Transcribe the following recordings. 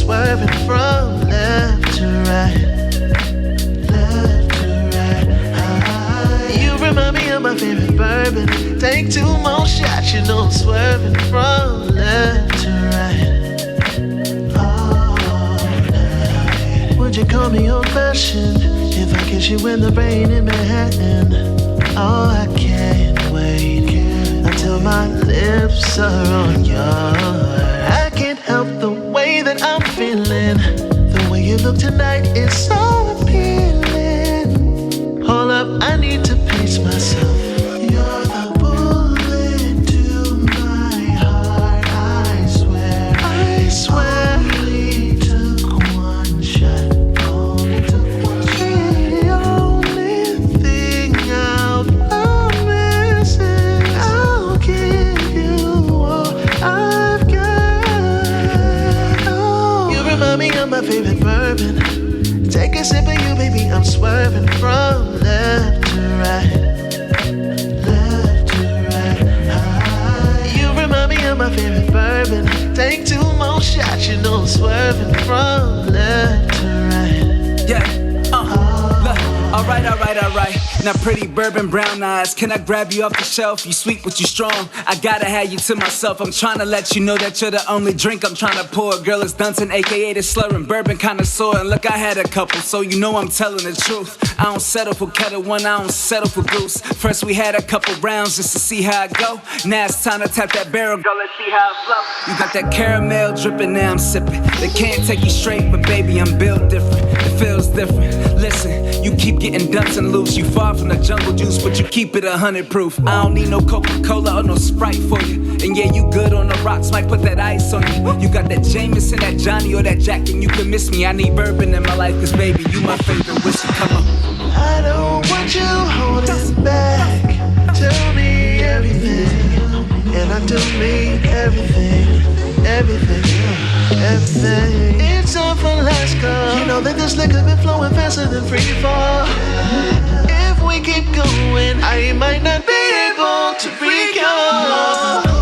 swerving from left to right. Left to right. You remind me of my favorite bourbon. Take 2 more shots, you know I'm swerving from left to right. All night. Would you call me old-fashioned if I kiss you in the rain in Manhattan? Oh, I can't wait until my lips are on yours. I can't help the way that I'm feeling. The way you look tonight is so appealing. Hold up, I need to pace myself. You're the bullet to my heart, I swear. I swear. Only took one shot. Only took one shot. The only thing I'll promise is I'll give you all I've got. Oh, you remind me of my favorite bourbon. Take a sip of you, baby, I'm swerving from left to right. Left to right. You remind me of my favorite bourbon. Take 2 more shots, you know I'm swerving from left to right. Yeah, look, alright. Now pretty bourbon brown eyes, can I grab you off the shelf? You sweet but you strong, I gotta have you to myself. I'm trying to let you know that you're the only drink I'm trying to pour. Girl, it's Dunton, aka the slurring bourbon connoisseur. And look, I had a couple, so you know I'm telling the truth. I don't settle for Kettle One, I don't settle for Goose. First we had a couple rounds just to see how it go. Now it's time to tap that barrel, girl, let's see how it flow. You got that caramel dripping, now I'm sipping. They can't take you straight, but baby, I'm built different. It feels different. Listen, you keep getting Dunton loose. You far from the jungle juice, but you keep it 100 proof. I don't need no Coca-Cola or no Sprite for you. And yeah, you good on the rocks, might put that ice on you. You got that Jameson, that Johnny, or that Jack, and you can miss me. I need bourbon in my life, cause baby, you my favorite whiskey. Come on. I don't want you holding back. Tell me everything, and I do mean everything, everything. It's time for last call. You know that this liquor been flowing faster than free fall. If we keep going, I might not be able to recall.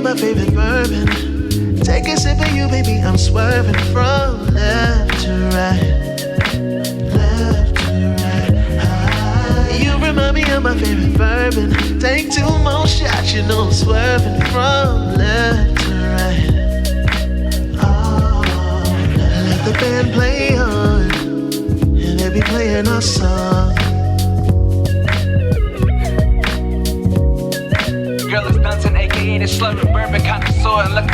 My favorite bourbon. Take a sip of you, baby, I'm swerving from left to right. Left to right. You remind me of my favorite bourbon. Take 2 more shots, you know I'm swerving from left to right. Oh, let the band play on, and they'll be playing our song. Girl, it's Dunton, aka the slurring bourbon connoisseur. And look.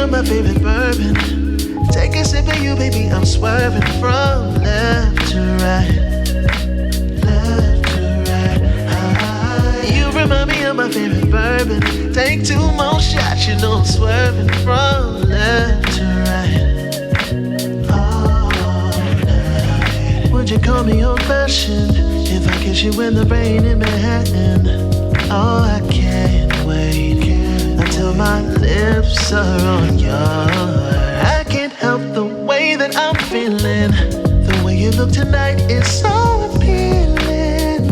My favorite bourbon. Take a sip of you, baby, I'm swerving from left to right. Left to right. You remind me of my favorite bourbon. Take 2 more shots, you know I'm swerving from left to right. All night. Would you call me old-fashioned if I kiss you in the rain in Manhattan? Oh, I can't wait until my lips are on yours. I can't help the way that I'm feeling. The way you look tonight is so appealing.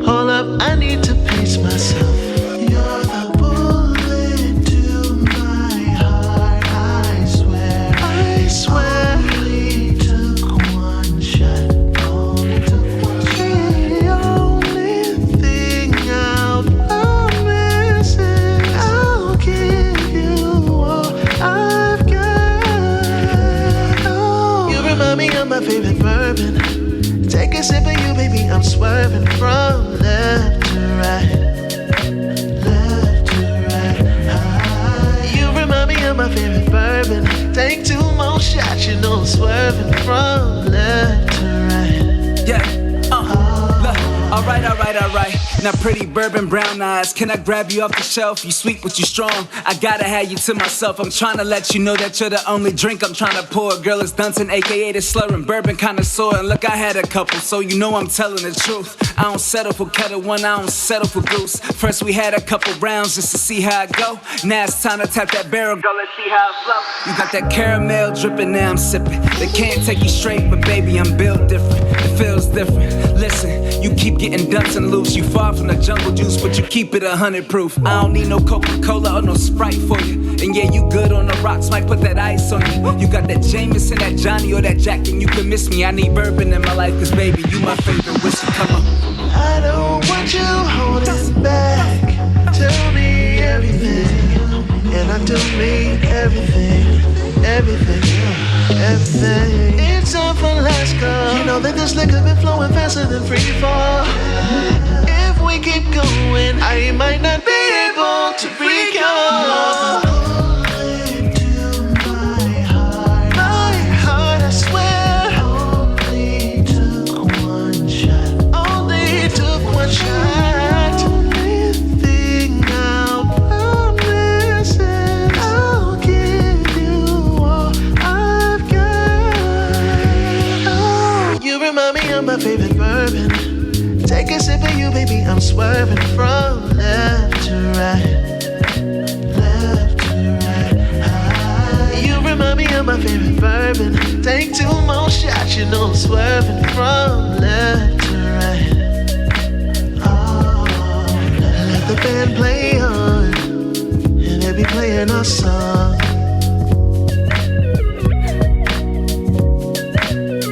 Hold up, I need to pace myself. You're the bullet to my heart, I swear. I swear. Only took one shot. Only took one shot. The only thing I'll promise is I'll give you remind me of my favorite bourbon. Take a sip of you, baby, I'm swerving from left to right. Left to right. You remind me of my favorite bourbon. Take 2 more shots, you know I'm swerving from left to right. Yeah, look, alright. Now pretty bourbon brown eyes, can I grab you off the shelf? You sweet but you strong, I gotta have you to myself. I'm trying to let you know that you're the only drink I'm trying to pour. Girl, it's Dunson, aka the slurring bourbon connoisseur. And look, I had a couple, so you know I'm telling the truth. I don't settle for Kettle One, I don't settle for Goose. First we had a couple rounds just to see how it go. Now it's time to tap that barrel, girl, let's see how it flow. You got that caramel dripping, now I'm sipping. They can't take you straight, but baby, I'm built different. It feels different. Listen, you keep getting Dunson loose. You far from the jungle juice, but you keep it 100 proof. I don't need no Coca-Cola or no Sprite for you. And yeah, you good on the rocks, might put that ice on you. You got that Jameson, that Johnny, or that Jack, and you can miss me. I need bourbon in my life, cause baby, you my favorite whiskey. Come on. I don't want you holding back. Tell me everything, and I do mean everything, everything. It's time for Alaska. You know that this liquor been flowing faster than free fall. If we keep going, I might not be able to recall. My favorite bourbon. Take a sip of you, baby, I'm swerving from left to right. Left to right. You remind me of my favorite bourbon. Take 2 more shots, you know I'm swerving from left to right. Oh, let the band play on, and they be playing our song.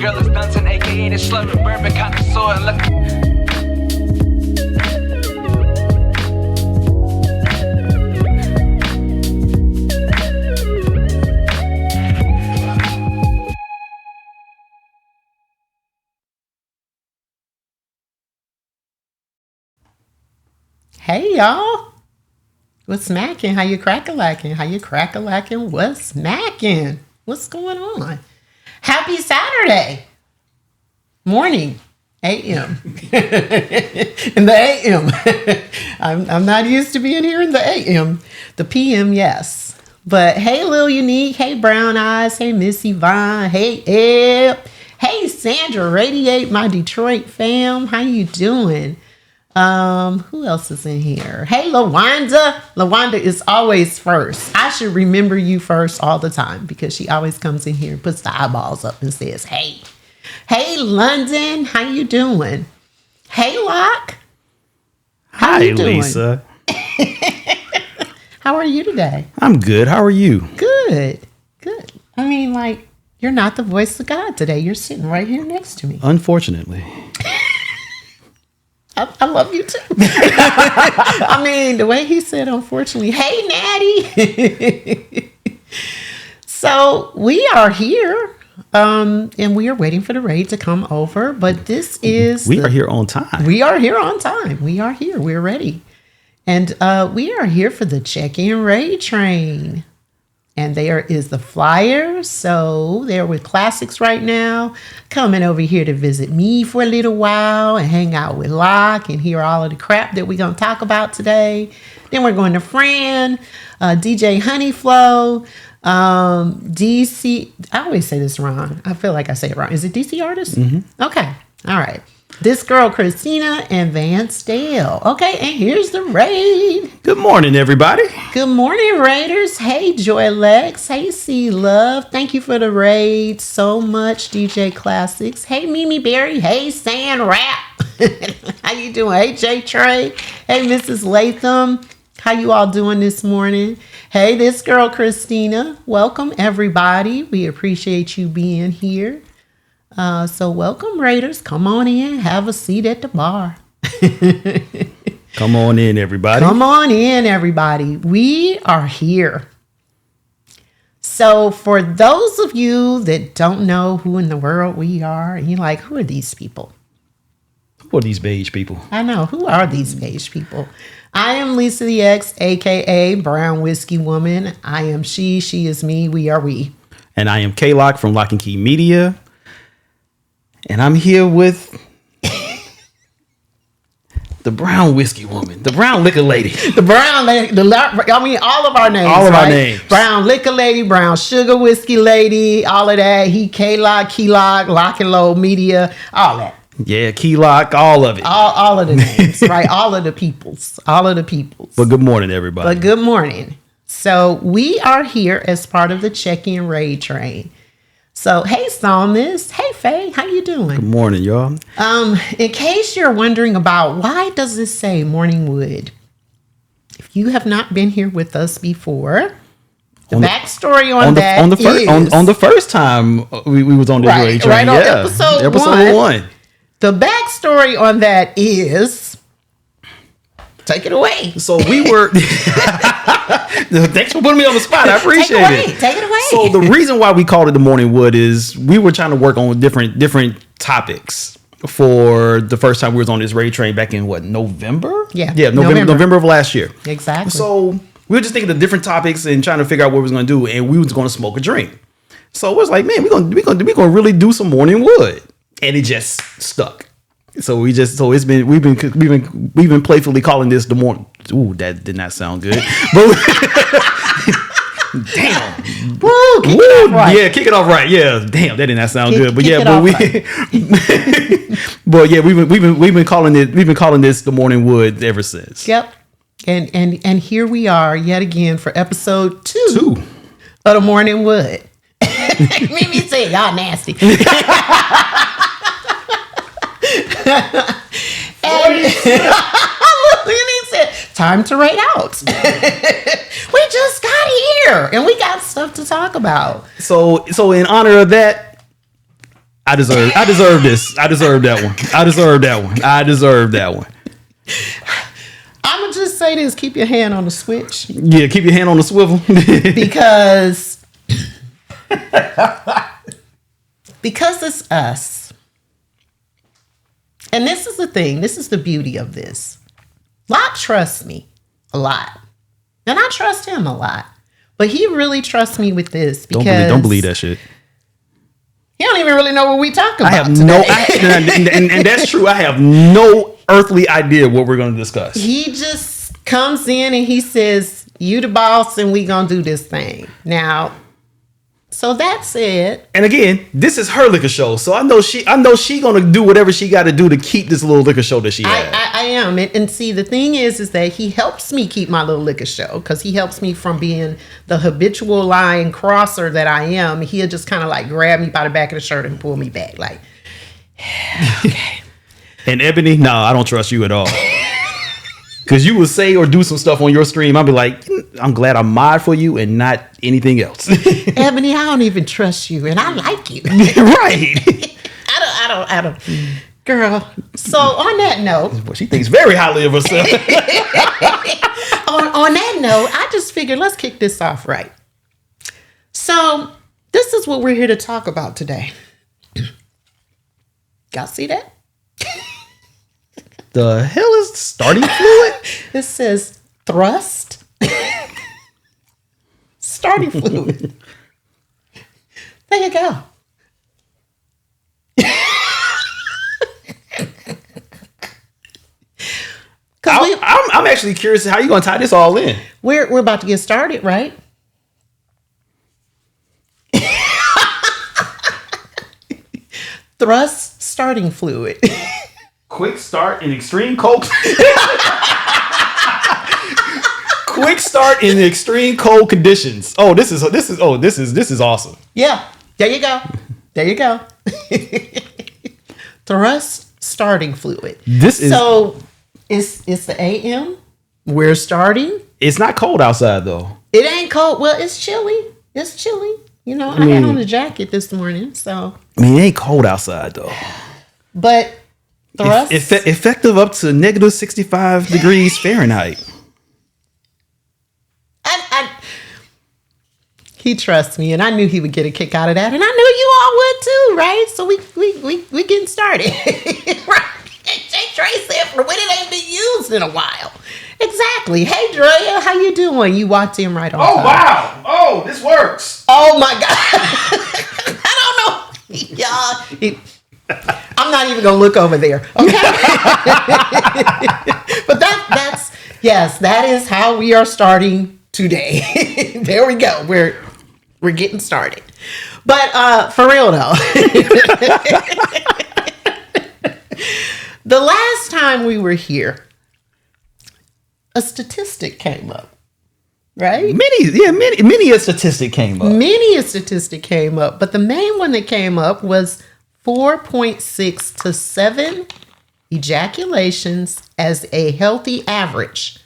Girl, it's Dunson, aka the slurring bourbon connoisseur. And look. Hey y'all, what's smacking? How you crack-a-lacking? How you crack-a-lacking? What's smacking? What's going on? Happy Saturday morning, a.m. in the a.m. I'm not used to being here in the a.m. The p.m. yes, but hey Lil Unique, hey Brown Eyes, hey Missy Vine, hey Eb, hey Sandra Radiate, my Detroit fam, how you doing? Who else is in here? Hey, LaWanda. LaWanda is always first. I should remember you first all the time because she always comes in here and puts the eyeballs up and says, hey. Hey, London. How you doing? Hey, Locke. Hi, Lisa. How are you today? I'm good. How are you? Good. Good. I mean, like, you're not the voice of God today. You're sitting right here next to me. Unfortunately. I love you too. I mean, the way he said, unfortunately, hey, Natty. So we are here, and we are waiting for the raid to come over. But this is... We are here on time. We are here on time. We are here. We're ready. And we are here for the check-in raid train. And there is the flyer. So they're with Classics right now. Coming over here to visit me for a little while and hang out with Locke and hear all of the crap that we're going to talk about today. Then we're going to Fran, DJ Honeyflow, DC. I always say this wrong. I feel like I say it wrong. Is it DC Artist? Mm-hmm. Okay. All right. This girl, Christina, and Vance Dale. Okay, and here's the raid. Good morning, everybody. Good morning, Raiders. Hey, Joy Lex. Hey, C Love. Thank you for the raid so much, DJ Classics. Hey, Mimi Berry. Hey, Sand Rap. How you doing? Hey, J Trey. Hey, Mrs. Latham. How you all doing this morning? Hey, this girl, Christina. Welcome, everybody. We appreciate you being here. So welcome, Raiders. Come on in. Have a seat at the bar. Come on in, everybody. Come on in, everybody. We are here. So for those of you that don't know who in the world we are, and you're like, who are these people? Who are these beige people? I know. Who are these beige people? I am Lisa the X, a.k.a. Brown Whiskey Woman. I am she is me, we are we. And I am K-Lock from Lock and Key Media. And I'm here with the Brown Whiskey Woman, the Brown Liquor Lady. The Brown Lady, all of our names. All of right? our names. Brown Liquor Lady, Brown Sugar Whiskey Lady, all of that. He K-Lock, Key-Lock, Lock and Load Media, all that. Yeah, Key-Lock, all of it. All of the names, right? All of the peoples. But good morning, everybody. But good morning. So we are here as part of the check-in raid train. So hey, Psalmist. Hey, Faye. How you doing? Good morning, y'all. In case you're wondering about why does this say Morning Wood, if you have not been here with us before, the backstory on the first time we was on this raid train. Right on episode one. The backstory on that is, take it away. So we were, thanks for putting me on the spot. I appreciate it. Take it away. So the reason why we called it the Morning Wood is we were trying to work on different topics for the first time we was on this raid train back in November? Yeah. November of last year. Exactly. So we were just thinking of different topics and trying to figure out what we was going to do, and we was going to smoke a drink. So it was like, man, we're gonna really do some Morning Wood. And it just stuck. So we've been playfully calling this the morning. Ooh, that did not sound good. But damn. Woo, kick it off right. Yeah, kick it off right. Yeah, damn, that did not sound good. But yeah, we've been calling this the Morning Wood ever since. Yep. And here we are yet again for episode 2 of the Morning Wood. Mimi said, y'all nasty. And he said, time to raid out. We just got here and we got stuff to talk about. So in honor of that, I deserve this. I deserve that one. I'm gonna just say this: keep your hand on the switch. Yeah, keep your hand on the swivel. because it's us. And this is the thing. This is the beauty of this. Locke trusts me a lot. And I trust him a lot. But he really trusts me with this because... Don't believe that shit. He don't even really know what we talk about. And that's true. I have no earthly idea what we're going to discuss. He just comes in and he says, you the boss and we going to do this thing. Now... So that's it. And again, this is her liquor show. So I know she gonna do whatever she got to do to keep this little liquor show that she has. I am. And see, the thing is that he helps me keep my little liquor show because he helps me from being the habitual lying crosser that I am. He'll just kind of like grab me by the back of the shirt and pull me back. Like, okay. And Ebony, no, I don't trust you at all. Because you would say or do some stuff on your stream, I'll be like, I'm glad I'm mod for you and not anything else. Ebony, I don't even trust you, and I like you. Right. I don't. Girl, so on that note. Well, she thinks very highly of herself. on that note, I just figured let's kick this off right. So this is what we're here to talk about today. Y'all see that? The hell is starting fluid? It says thrust. Starting fluid. There you go. I'm actually curious how you gonna tie this all in. We're about to get started, right? Thrust starting fluid. Quick start in extreme cold. Quick start in extreme cold conditions. Oh, this is awesome. Yeah, there you go. Thrust starting fluid. It's the AM. We're starting. It's not cold outside though. It ain't cold. Well, it's chilly. You know, I had on a jacket this morning, so. I mean, it ain't cold outside though. But thrust effective up to negative 65 degrees Fahrenheit. He trusts me, and I knew he would get a kick out of that, and I knew you all would too, right? So we getting started. Right. Trey said for when it ain't been used in a while. Exactly. Hey, Drea, how you doing? You walked in right on time. wow! Oh, this works. Oh my God. I don't know. Y'all, I'm not even gonna look over there. Okay. But that's yes, that is how we are starting today. There we go. We're getting started. But for real though. The last time we were here, a statistic came up. Right? Many a statistic came up. Many a statistic came up, but the main one that came up was 4.6 to 7 ejaculations as a healthy average.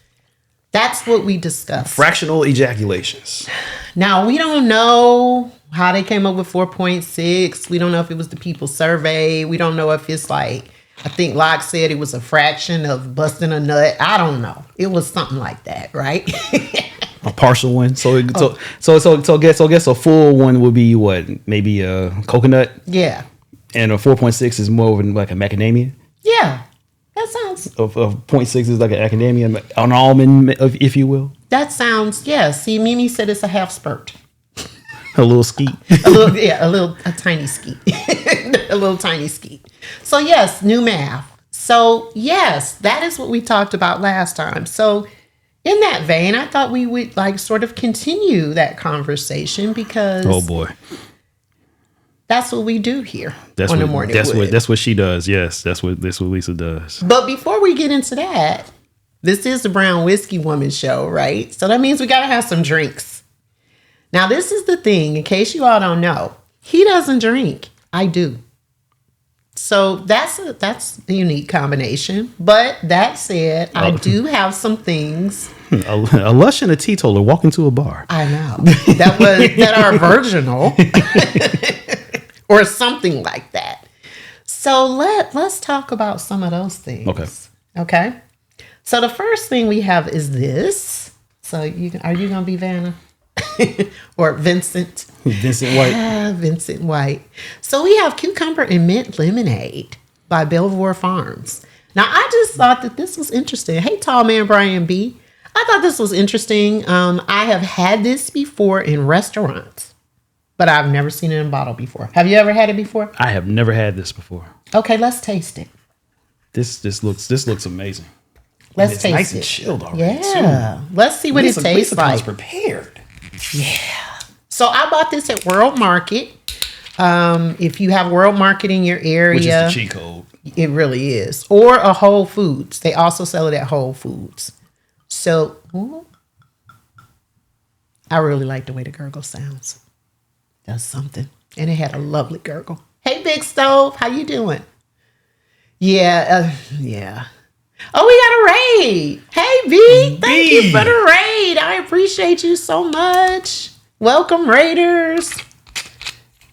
That's what we discussed. Fractional ejaculations. Now, we don't know how they came up with 4.6. We don't know if it was the people survey. We don't know if it's like, I think Locke said it was a fraction of busting a nut. I don't know. It was something like that, right? A partial one. So I guess a full one would be what? Maybe a coconut? Yeah. And a 4.6 is more of like a macadamia? Yeah. That sounds... Of 0.6 is like an academia, an almond, if you will? That sounds... Yeah. See, Mimi said it's a half spurt. A little skeet. A tiny skeet. A little tiny skeet. So yes, new math. So yes, that is what we talked about last time. So in that vein, I thought we would like sort of continue that conversation because oh boy, that's what we do here on the morning. That's what she does. Yes, that's what Lisa does. But before we get into that, this is the Brown Whiskey Woman show, right? So that means we gotta have some drinks. Now, this is the thing, in case you all don't know, he doesn't drink. I do. So that's a unique combination. But that said, I do have some things. A lush and a teetotaler walk into a bar. I know. that are virginal. Or something like that. So let's talk about some of those things. Okay. So the first thing we have is this. So are you going to be Vanna? Or Vincent White. Vincent White. So we have cucumber and mint lemonade by Belvoir Farms. Now I just thought that this was interesting. Hey, tall man Brian B. I thought this was interesting. I have had this before in restaurants, but I've never seen it in a bottle before. Have you ever had it before? I have never had this before. Okay, let's taste it. This looks amazing. Let's taste nice it. And chilled already. Yeah. Too. Let's see what it tastes like. Prepared. Yeah. So I bought this at World Market. If you have World Market in your area, which is the cheat code. It really is. Or a Whole Foods. They also sell it at Whole Foods. So I really like the way the gurgle sounds. Does something. And it had a lovely gurgle. Hey, Big Stove, how you doing? Yeah. Oh, we got a raid. Hey, B. Thank you for the raid. I appreciate you so much. Welcome, Raiders.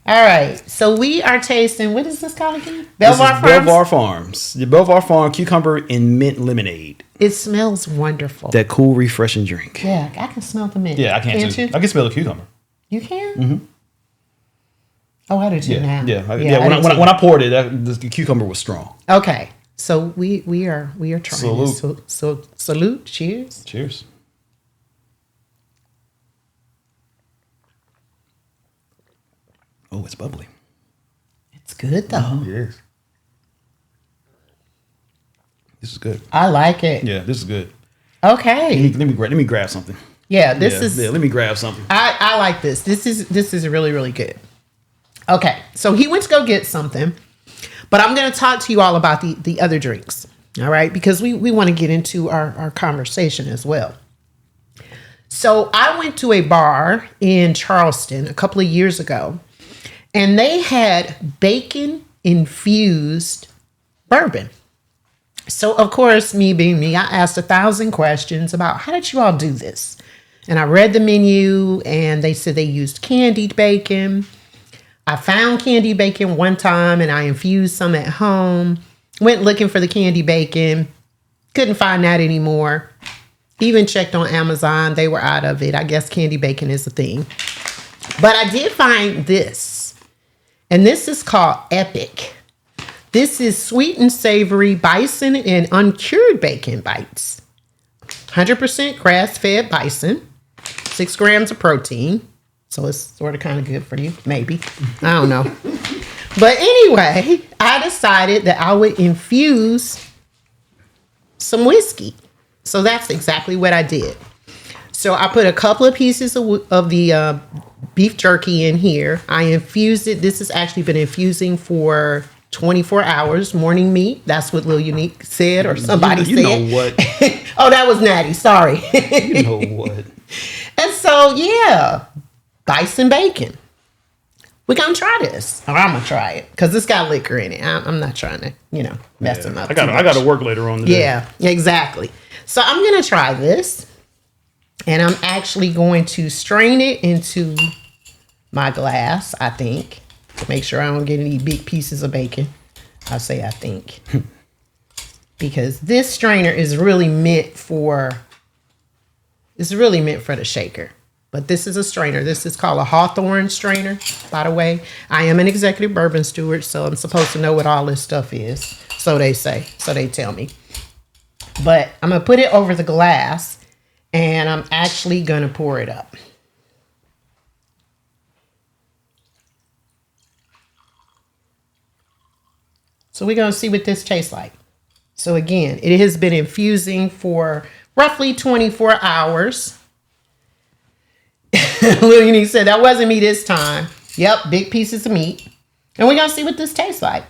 All right. So we are tasting, what is this called again? Belvoir Farms? Belvoir Farms. The Belvoir Farm cucumber and mint lemonade. It smells wonderful. That cool, refreshing drink. Yeah, I can smell the mint. Yeah, I can too. I can smell the cucumber. You can? Mm-hmm. Oh, I do too now. Yeah. When I poured it, the cucumber was strong. Okay. So we are trying Salute. this. So salute. Cheers. Cheers. Oh, it's bubbly. It's good though. It is. This is good. I like it. Yeah, this is good. Okay. Let me grab something. Yeah, this is. Yeah, let me grab something. I like this. This is really, really good. Okay, so he went to go get something, but I'm going to talk to you all about the other drinks. All right, because we want to get into our conversation as well. So I went to a bar in Charleston a couple of years ago, and they had bacon infused bourbon. So, of course, me being me, I asked 1,000 questions about how did you all do this? And I read the menu, and they said they used candied bacon. I found candied bacon one time, and I infused some at home. Went looking for the candy bacon. Couldn't find that anymore. Even checked on Amazon. They were out of it. I guess candy bacon is a thing. But I did find this, and this is called Epic. This is sweet and savory bison and uncured bacon bites. 100% grass-fed bison, 6 grams of protein. So it's sort of kind of good for you, maybe. I don't know. But anyway, I decided that I would infuse some whiskey. So that's exactly what I did. So I put a couple of pieces of the beef jerky in here. I infused it. This has actually been infusing for 24 hours, morning meat. That's what Lil Unique said, or somebody said. You know what? Oh, that was Natty. Sorry. You know what? And so, yeah, bison bacon. We're going to try this. Or I'm going to try it because it's got liquor in it. I'm not trying to, mess them up. I got to work later on today. Yeah, exactly. So I'm going to try this. And I'm actually going to strain it into my glass, I think, to make sure I don't get any big pieces of bacon. I'll say I think. Because this strainer is really meant for the shaker. But this is a strainer. This is called a Hawthorne strainer, by the way. I am an executive bourbon steward, so I'm supposed to know what all this stuff is. So they say. So they tell me. But I'm going to put it over the glass, and I'm actually going to pour it up. So we're going to see what this tastes like. So again, it has been infusing for roughly 24 hours. Lil Unique said, that wasn't me this time. Yep, big pieces of meat. And we're going to see what this tastes like.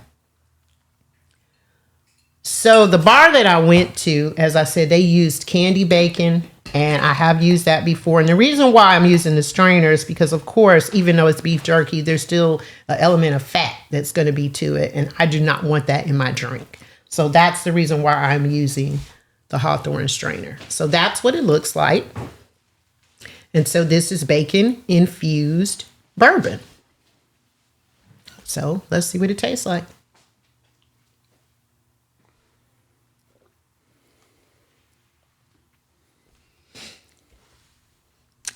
So the bar that I went to, as I said, they used candy bacon, and I have used that before. And the reason why I'm using the strainer is because, of course, even though it's beef jerky, there's still an element of fat that's going to be to it, and I do not want that in my drink. So that's the reason why I'm using the Hawthorne strainer. So that's what it looks like. And so this is bacon infused bourbon. So let's see what it tastes like.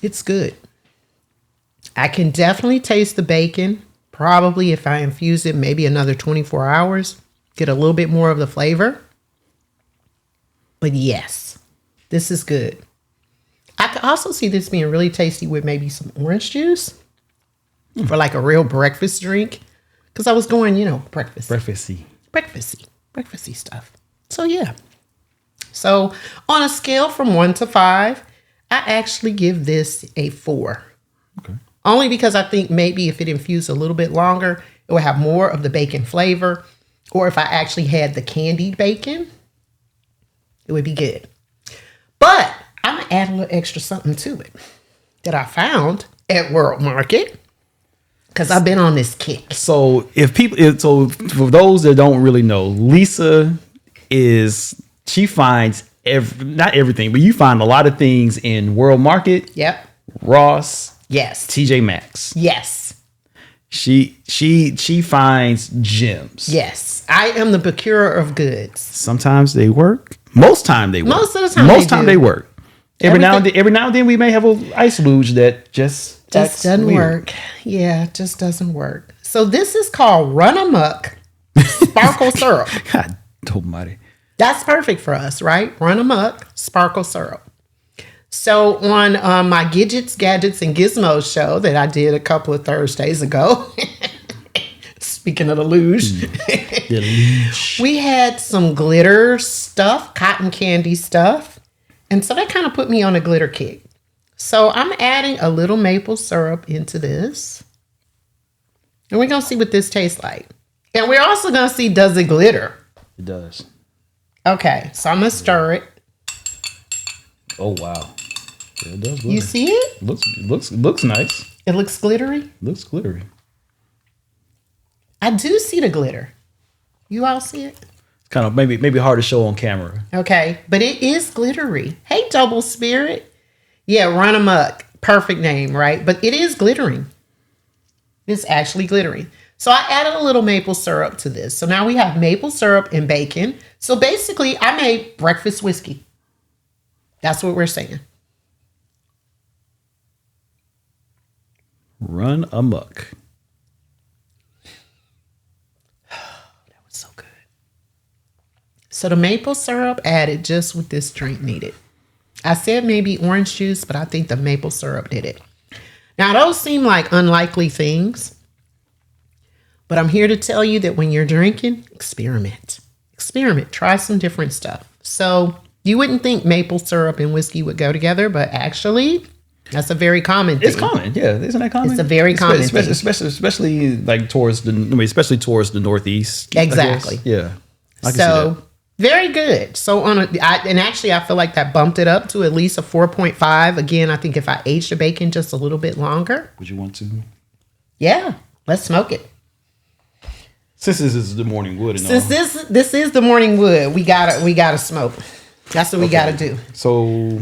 It's good. I can definitely taste the bacon. Probably if I infuse it maybe another 24 hours, get a little bit more of the flavor. But yes, this is good. I could also see this being really tasty with maybe some orange juice for like a real breakfast drink. Because I was going, breakfasty stuff. So yeah. So on a scale from 1 to 5, I actually give this a 4. Okay. Only because I think maybe if it infused a little bit longer, it would have more of the bacon flavor. Or if I actually had the candied bacon, it would be good. But I'm going to add a little extra something to it that I found at World Market. Because I've been on this kick. So for those that don't really know, Lisa she finds not everything, but you find a lot of things in World Market. Yep. Ross. Yes. TJ Maxx. Yes. She finds gems. Yes. I am the procurer of goods. Sometimes they work. Most time they work. Most of the time they work. Every now and then we may have an ice luge that just doesn't work. Yeah, it just doesn't work. So this is called Run Amok Sparkle Syrup. God almighty. That's perfect for us, right? Run Amok Sparkle Syrup. So on my Gadgets, and Gizmos show that I did a couple of Thursdays ago, speaking of the luge, we had some glitter stuff, cotton candy stuff. And so that kind of put me on a glitter kick. So I'm adding a little maple syrup into this. And we're going to see what this tastes like. And we're also going to see, does it glitter? It does. Okay, so I'm going to stir it. Oh, wow. Yeah, it does glitter. You see it? Looks nice. It looks glittery? Looks glittery. I do see the glitter. You all see it? It's kind of maybe hard to show on camera. Okay, but it is glittery. Hey, Double Spirit. Yeah, Run Amok. Perfect name, right? But it is glittering. It's actually glittering. So I added a little maple syrup to this. So now we have maple syrup and bacon. So basically, I made breakfast whiskey. That's what we're saying. Run amok. That was so good. So the maple syrup added just what this drink needed. I said maybe orange juice, but I think the maple syrup did it. Now, those seem like unlikely things, but I'm here to tell you that when you're drinking, experiment. Experiment. Try some different stuff. So you wouldn't think maple syrup and whiskey would go together, but actually, that's a very common thing. It's common, yeah. Isn't that common? It's a very common thing. Especially like towards the Northeast. Exactly. Yeah. I can see So that. very good. So actually I feel like that bumped it up to at least a 4.5. Again, I think if I aged the bacon just a little bit longer. Would you want to? Yeah, let's smoke it. Since this is the morning wood and Since all. this is the morning wood, we gotta smoke. That's what we gotta do. So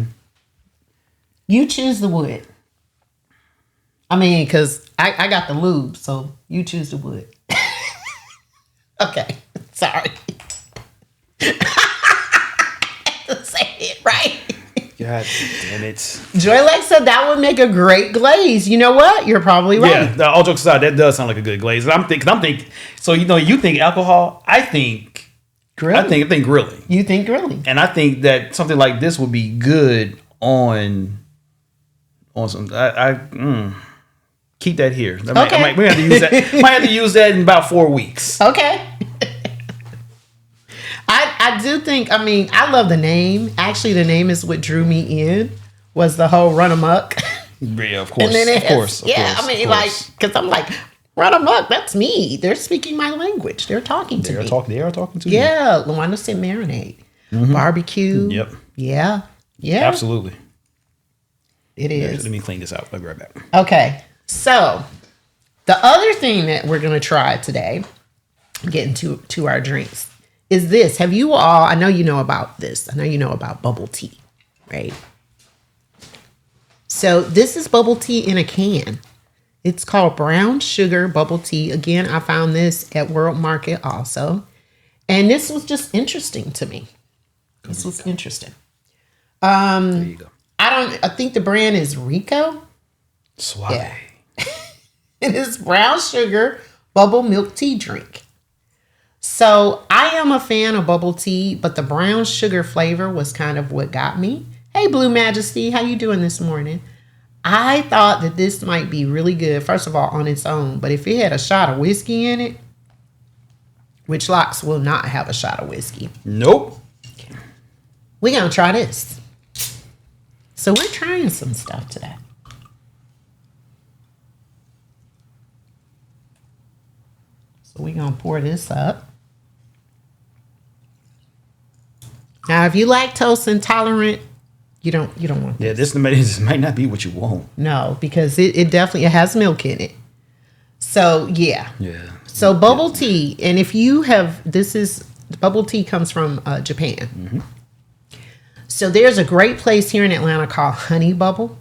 You choose the wood. I mean, because I got the lube, so you choose the wood. Okay, sorry. Say it right. God damn it. Joylex said that would make a great glaze. You know what? You're probably right. Yeah, all jokes aside, that does sound like a good glaze. And I'm thinking. So you think alcohol? I think Grilling. I think grilling, You think grilling? and I think that something like this would be good on some. Keep that here. We have to use that. Might have to use that in about 4 weeks. Okay. I do think, I mean, I love the name. Actually, the name is what drew me in, was the whole run amok. Yeah, of course. And then it Of has, course. I mean, like, because I'm like, run amok, that's me. They're speaking my language. They're talking to me. They are talking to you. Yeah, Luana said marinade. Barbecue. Yep. Yeah. Yeah. Absolutely. It is. Let me clean this out. I'll be right back. Okay. So, the other thing that we're going to try today, getting to our drinks, is this. Have you all, I know you know about this. I know you know about bubble tea, right? So, this is bubble tea in a can. It's called brown sugar bubble tea. Again, I found this at World Market also. And this was just interesting to me. This was interesting. There you go. I think the brand is Rico. Suave. Yeah. It is brown sugar bubble milk tea drink. So I am a fan of bubble tea, but the brown sugar flavor was kind of what got me. Hey, Blue Majesty, how you doing this morning? I thought that this might be really good, first of all, on its own. But if it had a shot of whiskey in it, which Locks will not have a shot of whiskey. Nope. We're going to try this. So we're trying some stuff today. So we're going to pour this up. Now, if you lactose intolerant, you don't want Yeah, this. this might not be what you want. No, because it definitely has milk in it. So, yeah. Yeah. So bubble tea, and if you have, bubble tea comes from Japan. Mm-hmm. So there's a great place here in Atlanta called Honey Bubble.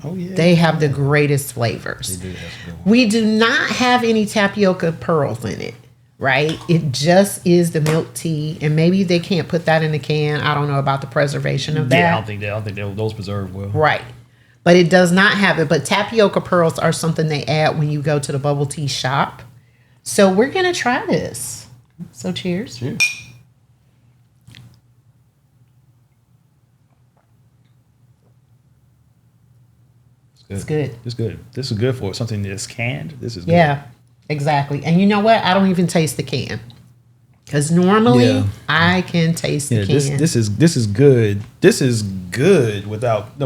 Oh yeah. They have the greatest flavors. They do have some good ones. We do not have any tapioca pearls in it, right? It just is the milk tea, and maybe they can't put that in the can. I don't know about the preservation of that. Yeah, I don't think those preserve well. Right. But it does not have it. But tapioca pearls are something they add when you go to the bubble tea shop. So we're going to try this. So cheers. Cheers. It's good. It's good. This is good for something that's canned. This is good. Yeah, exactly. And you know what? I don't even taste the can. Because normally Yeah. I can taste the Yeah, can. this is good. This is good without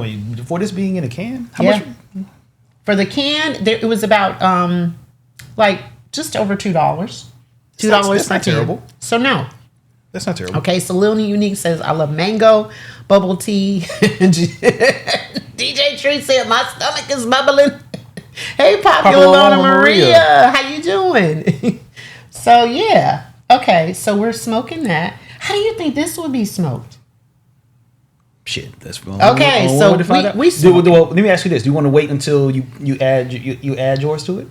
for this being in a can. How much? For the can, it was about like just over $2. $2 That's per not can. terrible. So no. That's not terrible. Okay, so Lil Unique says, I love mango, bubble tea. DJ Tree said, my stomach is bubbling. Hey, Popular Lona Maria. How you doing? So, yeah. Okay, so we're smoking that. How do you think this would be smoked? Shit, that's Okay, so we smoke it. Well, let me ask you this: do you want to wait until you add yours to it?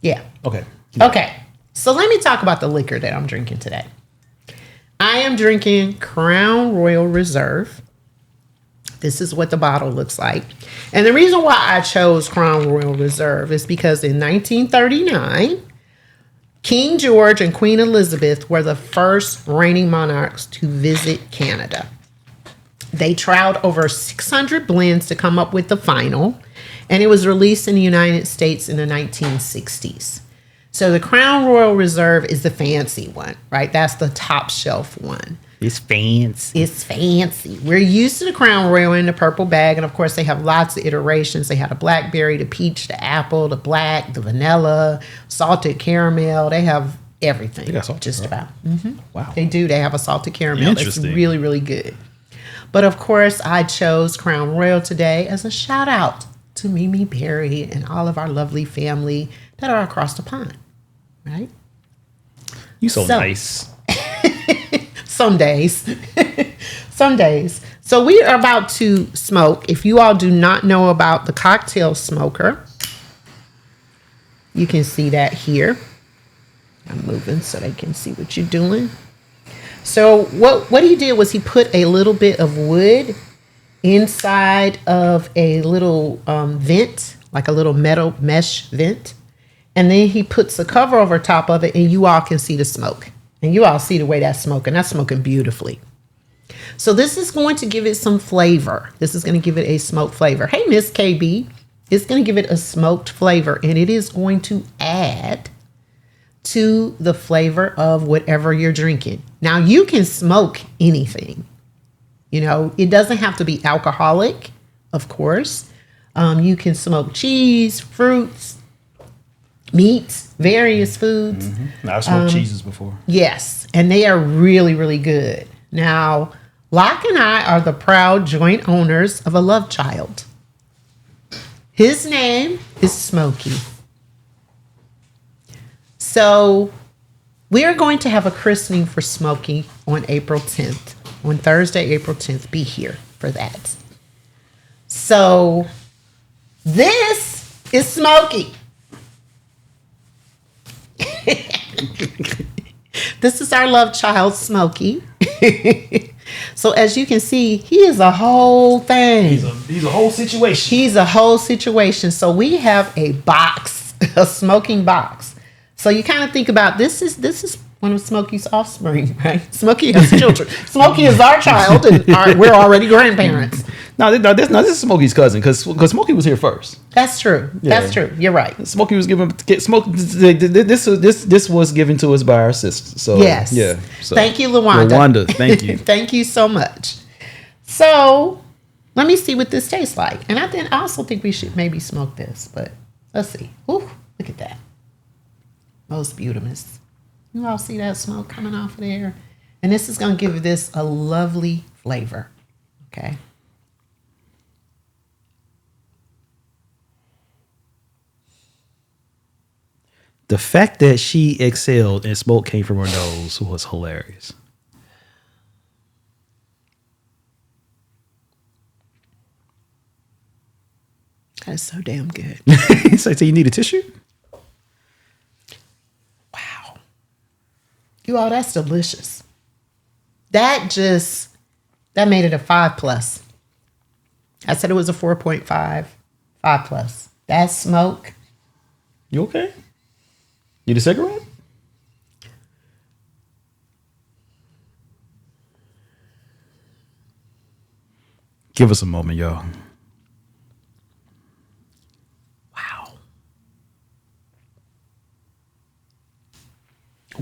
Yeah. Okay. Okay, so let me talk about the liquor that I'm drinking today. I am drinking Crown Royal Reserve. This is what the bottle looks like. And the reason why I chose Crown Royal Reserve is because in 1939, King George and Queen Elizabeth were the first reigning monarchs to visit Canada. They trialed over 600 blends to come up with the final, and it was released in the United States in the 1960s. So the Crown Royal Reserve is the fancy one, right? That's the top shelf one. It's fancy. It's fancy. We're used to the Crown Royal in the purple bag, and of course they have lots of iterations. They have the blackberry, the peach, the apple, the black, the vanilla, salted caramel. They have everything. They got salted just caramel. about. Wow. They do. They have a salted caramel. It's Interesting. really, really good. But of course, I chose Crown Royal today as a shout out to Mimi Berry and all of our lovely family that are across the pond, right? You so nice. Some days. Some days. So we are about to smoke. If you all do not know about the cocktail smoker, you can see that here. I'm moving so they can see what you're doing. So what he did was he put a little bit of wood inside of a little vent, like a little metal mesh vent. And then he puts a cover over top of it, and you all can see the smoke. And you all see the way that's smoking. That's smoking beautifully. So this is going to give it some flavor. This is going to give it a smoked flavor. Hey, Miss KB. It's going to give it a smoked flavor. And it is going to add to the flavor of whatever you're drinking. Now, you can smoke anything. You know, it doesn't have to be alcoholic, of course. You can smoke cheese, fruits, meats, various foods. I've smoked cheeses before. Yes, and they are really, really good. Now, Locke and I are the proud joint owners of a love child. His name is Smokey. So we are going to have a christening for Smokey on April 10th. On Thursday, April 10th. Be here for that. So this is Smokey. This is our love child, Smokey. So as you can see, he is a whole thing. He's a whole situation. He's a whole situation. So we have a box, a smoking box. So you kind of think about this is one of Smokey's offspring, right? Smokey has children. Smokey is our child, and we're already grandparents. No, this is Smokey's cousin because Smokey was here first. That's true. Yeah. That's true. You're right. Smokey was this was given to us by our sister. So Yes. yeah. So, Thank you, Lawanda. Lawanda, thank you. Thank you so much. So let me see what this tastes like. And I also think we should maybe smoke this, but let's see. Ooh, look at that. Most beautiful. You all see that smoke coming off of there? And this is going to give this a lovely flavor. Okay. The fact that she excelled and smoke came from her nose was hilarious. That is so damn good. So you need a tissue? Wow. You all, that's delicious. That made it a 5+. I said it was a 4.5, 5+. That smoke. You okay? Need a cigarette? Give us a moment, y'all. Wow.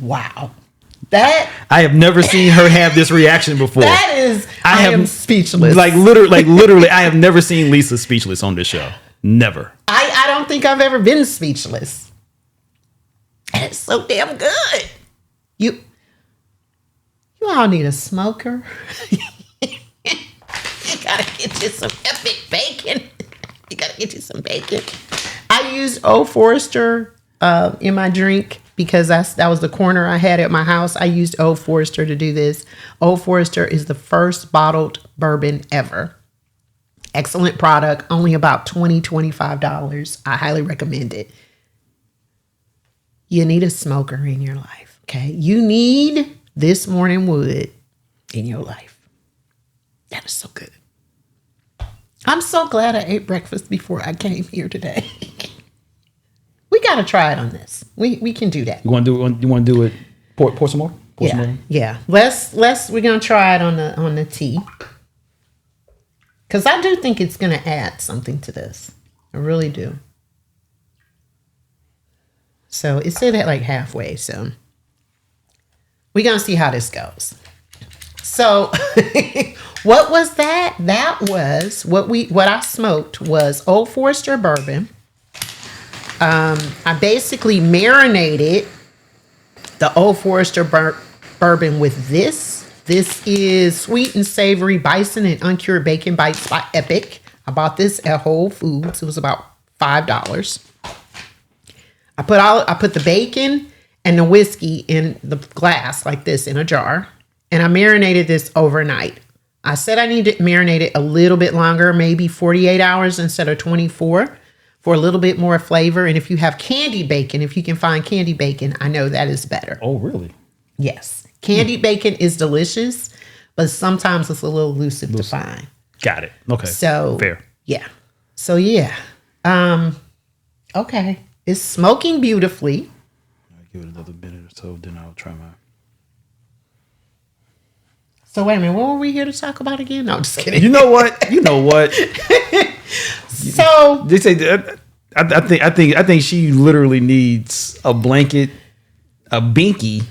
Wow. That I have never seen her have this reaction before. that is I am speechless. Like literally, I have never seen Lisa speechless on this show. Never. I don't think I've ever been speechless. And it's so damn good. You all need a smoker. You gotta get you some epic bacon. You gotta get you some bacon. I used Old Forester in my drink because that was the corner I had at my house. I used Old Forester to do this. Old Forester is the first bottled bourbon ever. Excellent product. Only about $20, $25. I highly recommend it. You need a smoker in your life, okay? You need this morning wood in your life. That is so good. I'm so glad I ate breakfast before I came here today. We got to try it on this. We can do that. You want to do it? You want to do it? Pour some more. Pour some Yeah, more. yeah. We're gonna try it on the tea, because I do think it's gonna add something to this. I really do. So it's at like halfway. So we're gonna see how this goes. So what was that? That was what I smoked was Old Forester Bourbon. I basically marinated the Old Forester Bourbon with this. This is sweet and savory bison and uncured bacon bites by Epic. I bought this at Whole Foods. It was about $5. I put the bacon and the whiskey in the glass like this in a jar, and I marinated this overnight. I said I needed to marinate it a little bit longer, maybe 48 hours instead of 24, for a little bit more flavor. And if you have candy bacon, if you can find candy bacon, I know that is better. Oh, really? Yes. Candy bacon is delicious, but sometimes it's a little elusive to find. Got it. Okay. So fair. Yeah. So yeah. Okay. It's smoking beautifully. I'll give it another minute or so, then I'll try my. So wait a minute, what were we here to talk about again? No, I'm just kidding. You know what? So They say that I think she literally needs a blanket, a binky,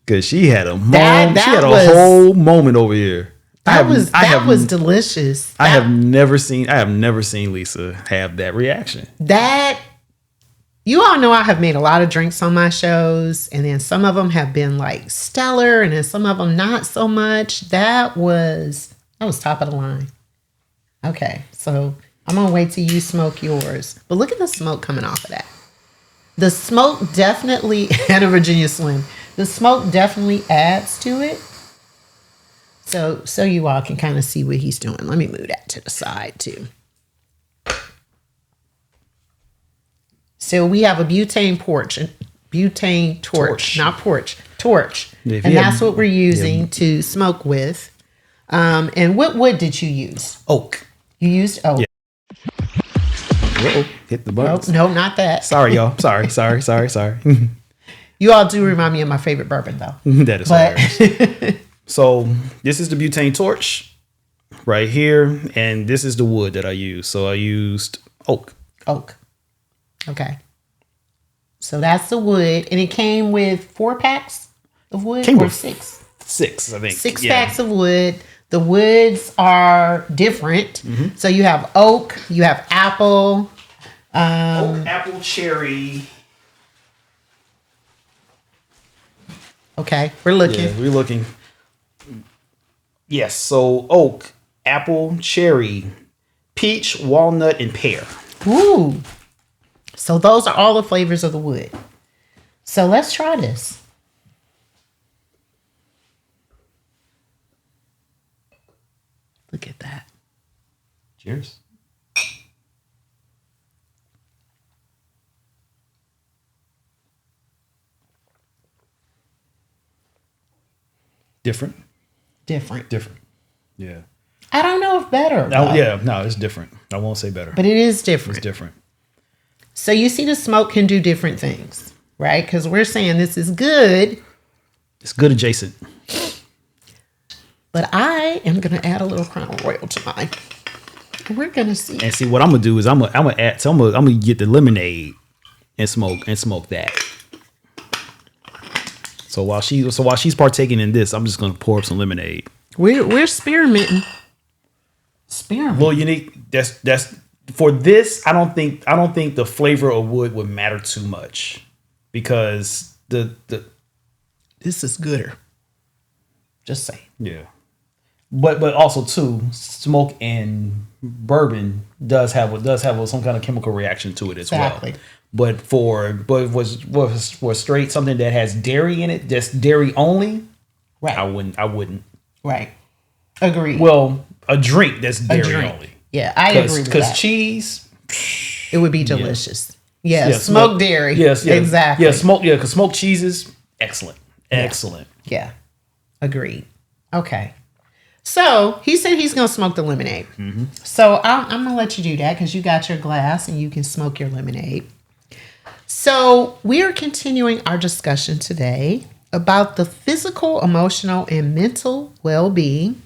because she had a whole moment over here. that was delicious. I have never seen Lisa have that reaction. That you all know I have made a lot of drinks on my shows, and then some of them have been like stellar, and then some of them not so much. That was top of the line. Okay, so I'm gonna wait till you smoke yours, but look at the smoke coming off of that. The smoke definitely, and a Virginia Slim, the smoke definitely adds to it. So you all can kind of see what he's doing. Let me move that to the side too. So we have a butane torch. Yeah, And that's what we're using to smoke with. And what wood did you use? Oak. You used oak. Yeah. Uh-oh, hit the buttons. No, not that. Sorry, y'all. Sorry. You all do remind me of my favorite bourbon, though. That is hilarious. So this is the butane torch right here, and this is the wood that I used. So I used oak. Okay. So that's the wood, and it came with 4 packs of wood Came or with 6. 6, I think. 6 packs of wood. The woods are different. Mm-hmm. So you have oak, you have apple. Oak, apple, cherry. Okay, we're looking. Yeah, we're looking. Yes, so oak, apple, cherry, peach, walnut, and pear. Ooh. So those are all the flavors of the wood. So let's try this. Look at that. Cheers. Different. Yeah. I don't know if better. No, yeah, no, it's different. I won't say better. But it is different. It's different. So you see the smoke can do different things, right? Because we're saying this is good. It's good adjacent. But I am going to add a little Crown Royal to mine. We're going to see. And see what I'm gonna do is I'm gonna get the lemonade and smoke that. So while she's partaking in this, I'm just gonna pour up some lemonade. We're experimenting. Well, unique. That's for this. I don't think the flavor of wood would matter too much because the This is gooder. Just saying. yeah. But also too, smoke and bourbon does have some kind of chemical reaction to it as Exactly. well. But was straight something that has dairy in it, just dairy only. Right. I wouldn't. Right. Agreed. Well, a drink that's dairy only. Yeah, I agree with Because that. cheese, It would be delicious. Yeah, smoked dairy. Yes, Exactly. Yeah, because smoked cheeses, excellent. Yeah. Agreed. Okay. So he said he's going to smoke the lemonade. So I'm going to let you do that because you got your glass and you can smoke your lemonade. So we are continuing our discussion today about the physical, emotional, and mental well-being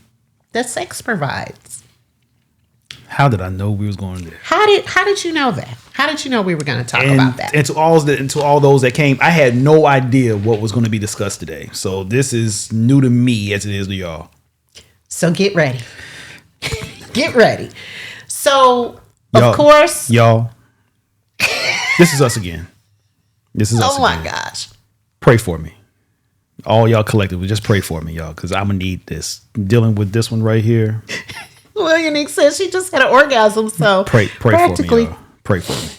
that sex provides. How did I know we was going there? How did you know that? How did you know we were going to talk about that? And to all those that came, I had no idea what was going to be discussed today. So this is new to me as it is to y'all. So get ready. Get ready. So, of course. Y'all, this is us again. This is us Oh my again. gosh. Pray for me. All y'all collectively, just pray for me, y'all, because I'm going to need this. Dealing with this one right here. Well, Unique says she just had an orgasm, so Pray for me, y'all. Pray for me.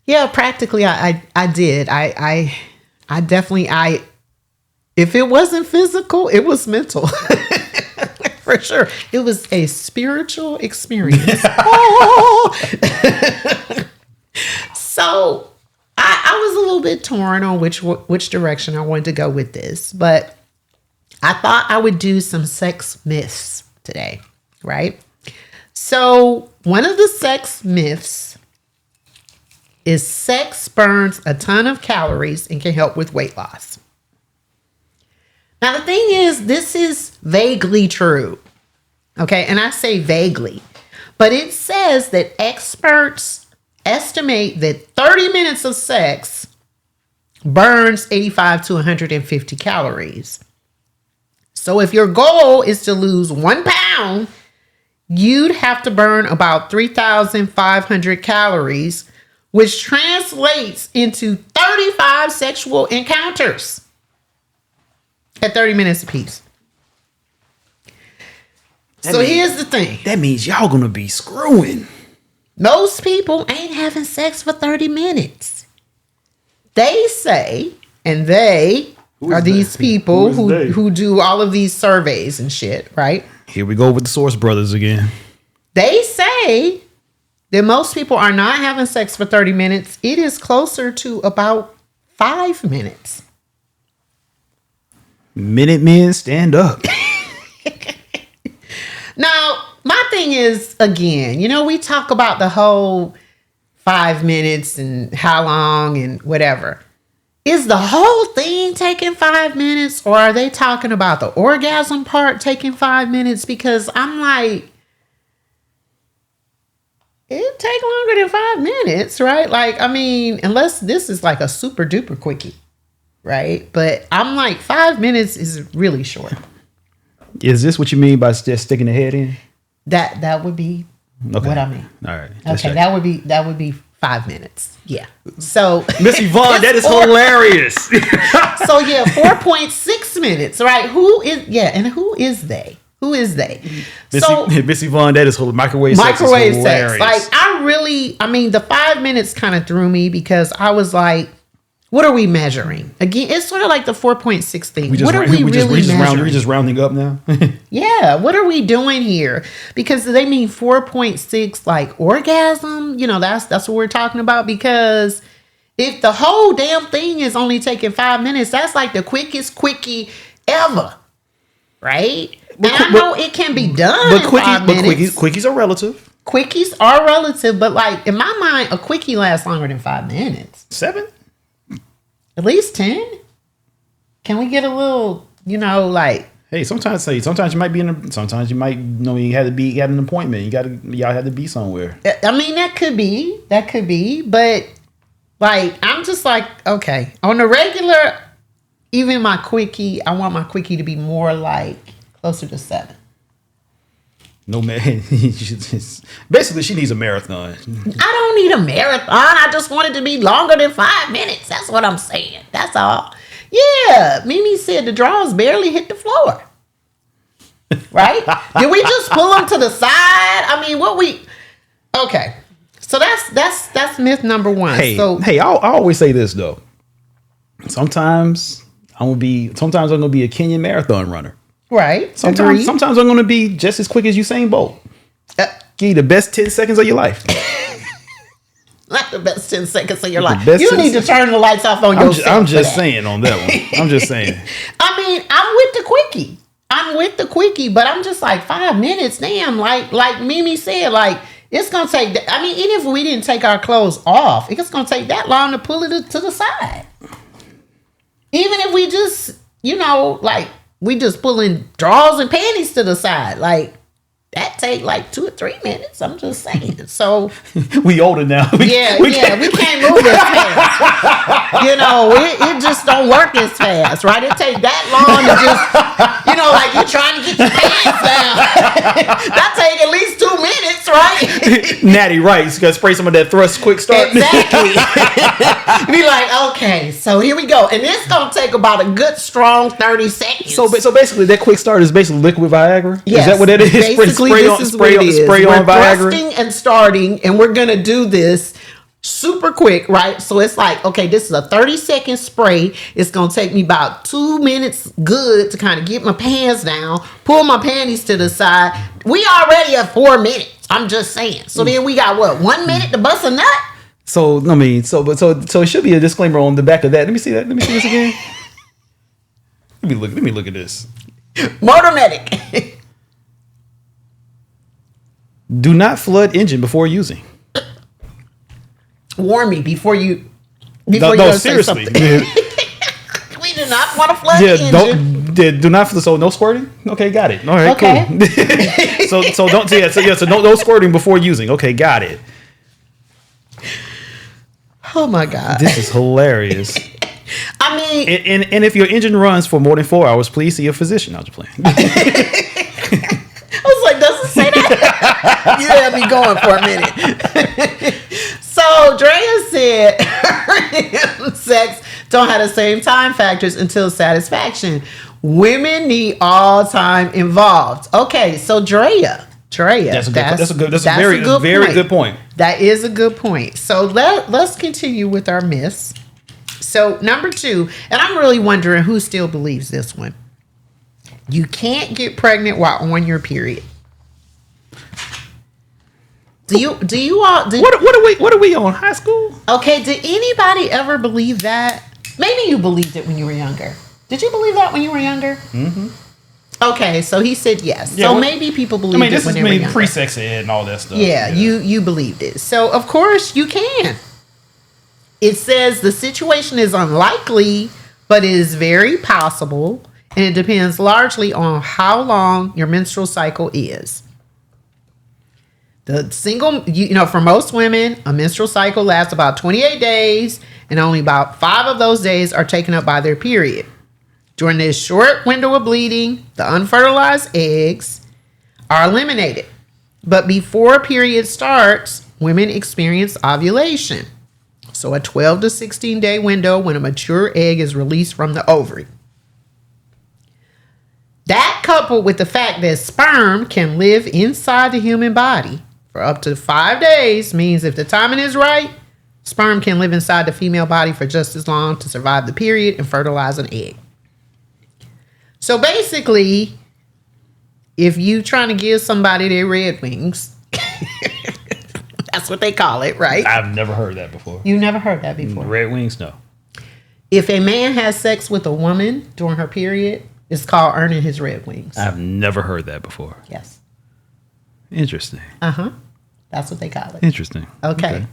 Yeah, practically I did. I definitely if it wasn't physical, it was mental. For sure. It was a spiritual experience. Oh! So I was a little bit torn on which direction I wanted to go with this, but I thought I would do some sex myths today, right? So one of the sex myths is sex burns a ton of calories and can help with weight loss. Now, the thing is, this is vaguely true. Okay. And I say vaguely, but it says that experts estimate that 30 minutes of sex burns 85 to 150 calories. So if your goal is to lose 1 pound, you'd have to burn about 3,500 calories, which translates into 35 sexual encounters at 30 minutes apiece. So here's the thing. That means y'all going to be screwing. Most people ain't having sex for 30 minutes. They say, and they are these people who do all of these surveys and shit, right? Here we go with the Source Brothers again. They say that most people are not having sex for 30 minutes. It is closer to about 5 minutes. Minutemen, stand up. Now, my thing is, again, we talk about the whole 5 minutes and how long and whatever. Is the whole thing taking 5 minutes, or are they talking about the orgasm part taking 5 minutes? Because I'm like, it take longer than 5 minutes, right? Like, I mean, unless this is like a super duper quickie, right? But I'm like, 5 minutes is really short. Is this what you mean by just sticking the head in? That would be Okay. what I mean. All right. Okay, that would be 5 minutes. Yeah. So Miss Yvonne, that is hilarious. So yeah, 4.6 minutes, right? Who is they? Who is they? Miss Yvonne, that is hilarious. Microwave sex. Like I mean, the 5 minutes kind of threw me because I was like, what are we measuring? Again, it's sort of like the 4.6 thing. What are we really measuring? We're just rounding up now. Yeah, what are we doing here? Because they mean 4.6 like orgasm. That's what we're talking about. Because if the whole damn thing is only taking 5 minutes, that's like the quickest quickie ever, right? And I know it can be done in 5 minutes. Quickies are relative. Quickies are relative, but like in my mind, a quickie lasts longer than 5 minutes. 7? At least 10. Can we get a little, like? Hey, sometimes you might be sometimes you might you had an appointment. Y'all had to be somewhere. I mean, that could be, but like, I'm just like, okay, on the regular, even my quickie, I want my quickie to be more like closer to 7. No, man. Basically, she needs a marathon. I don't need a marathon. I just want it to be longer than 5 minutes. That's what I'm saying. That's all. Yeah. Mimi said the drawers barely hit the floor. Right? Did we just pull them to the side? I mean, okay. So that's myth number 1. I always say this though. Sometimes I'm gonna be a Kenyan marathon runner. Right. Sometimes I'm going to be just as quick as Usain Bolt. Give you the best 10 seconds of your life. Not the best 10 seconds of your life. You need to turn the lights off on yourself. I'm just saying on that one. I'm just saying. I mean, I'm with the quickie. I'm with the quickie, but I'm just like 5 minutes. Damn, like Mimi said, like it's gonna take. I mean, even if we didn't take our clothes off, it's gonna take that long to pull it to the side. Even if we just, like we just pulling drawers and panties to the side, like that take like 2 or 3 minutes. I'm just saying. So we older now. we can't move as fast. It just don't work as fast, right? It take that long to just, like you're trying to get your pants down. That take at least 2 minutes, right? Natty, right? You gotta spray some of that thrust quick start. Exactly. Be like, okay, so here we go, and it's gonna take about a good strong 30 seconds. So basically, that quick start is basically liquid Viagra. Yes, is that what it is? Basically, spray on Viagra. Thrusting and starting, and we're gonna do this super quick, right? So it's like, okay, this is a 30-second spray. It's gonna take me about 2 minutes good to kind of get my pants down, pull my panties to the side. We already at 4 minutes. I'm just saying. So then we got 1 minute to bust a nut. So it should be a disclaimer on the back of that. Let me see that. Let me see this again. Let me look at this. Motor medic. Do not flood engine before using. Warn me before you. No, seriously. We do not want to flood the engine. Do not. So no squirting. Okay, got it. All right, okay. Cool. so no squirting before using. Okay, got it. Oh my God, this is hilarious. I mean, and if your engine runs for more than 4 hours, please see a physician. I was playing. I was like, doesn't say that. You had me going for a minute. So Drea said sex don't have the same time factors until satisfaction. Women need all time involved. Okay, so Drea. That's a very good point. That is a good point. So let's continue with our myths. So number 2, and I'm really wondering who still believes this one. You can't get pregnant while on your period. Do you all? What are we on? High school? Okay. Did anybody ever believe that? Maybe you believed it when you were younger. Did you believe that when you were younger? Mm-hmm. Okay, so he said yes. Yeah, so maybe people believed it when they were younger. This is pre-sex ed and all that stuff. Yeah, you believed it. So of course you can. It says the situation is unlikely, but it is very possible, and it depends largely on how long your menstrual cycle is. The single, for most women, a menstrual cycle lasts about 28 days, and only about 5 of those days are taken up by their period. During this short window of bleeding, the unfertilized eggs are eliminated. But before a period starts, women experience ovulation. So a 12 to 16 day window when a mature egg is released from the ovary. That, coupled with the fact that sperm can live inside the human body for up to 5 days, means if the timing is right, sperm can live inside the female body for just as long to survive the period and fertilize an egg. So basically, if you trying to give somebody their Red Wings, that's what they call it, right? I've never heard that before. You never heard that before? Red Wings, no. If a man has sex with a woman during her period, it's called earning his Red Wings. I've never heard that before. Yes. Interesting. Uh-huh. That's what they call it. Interesting. Okay.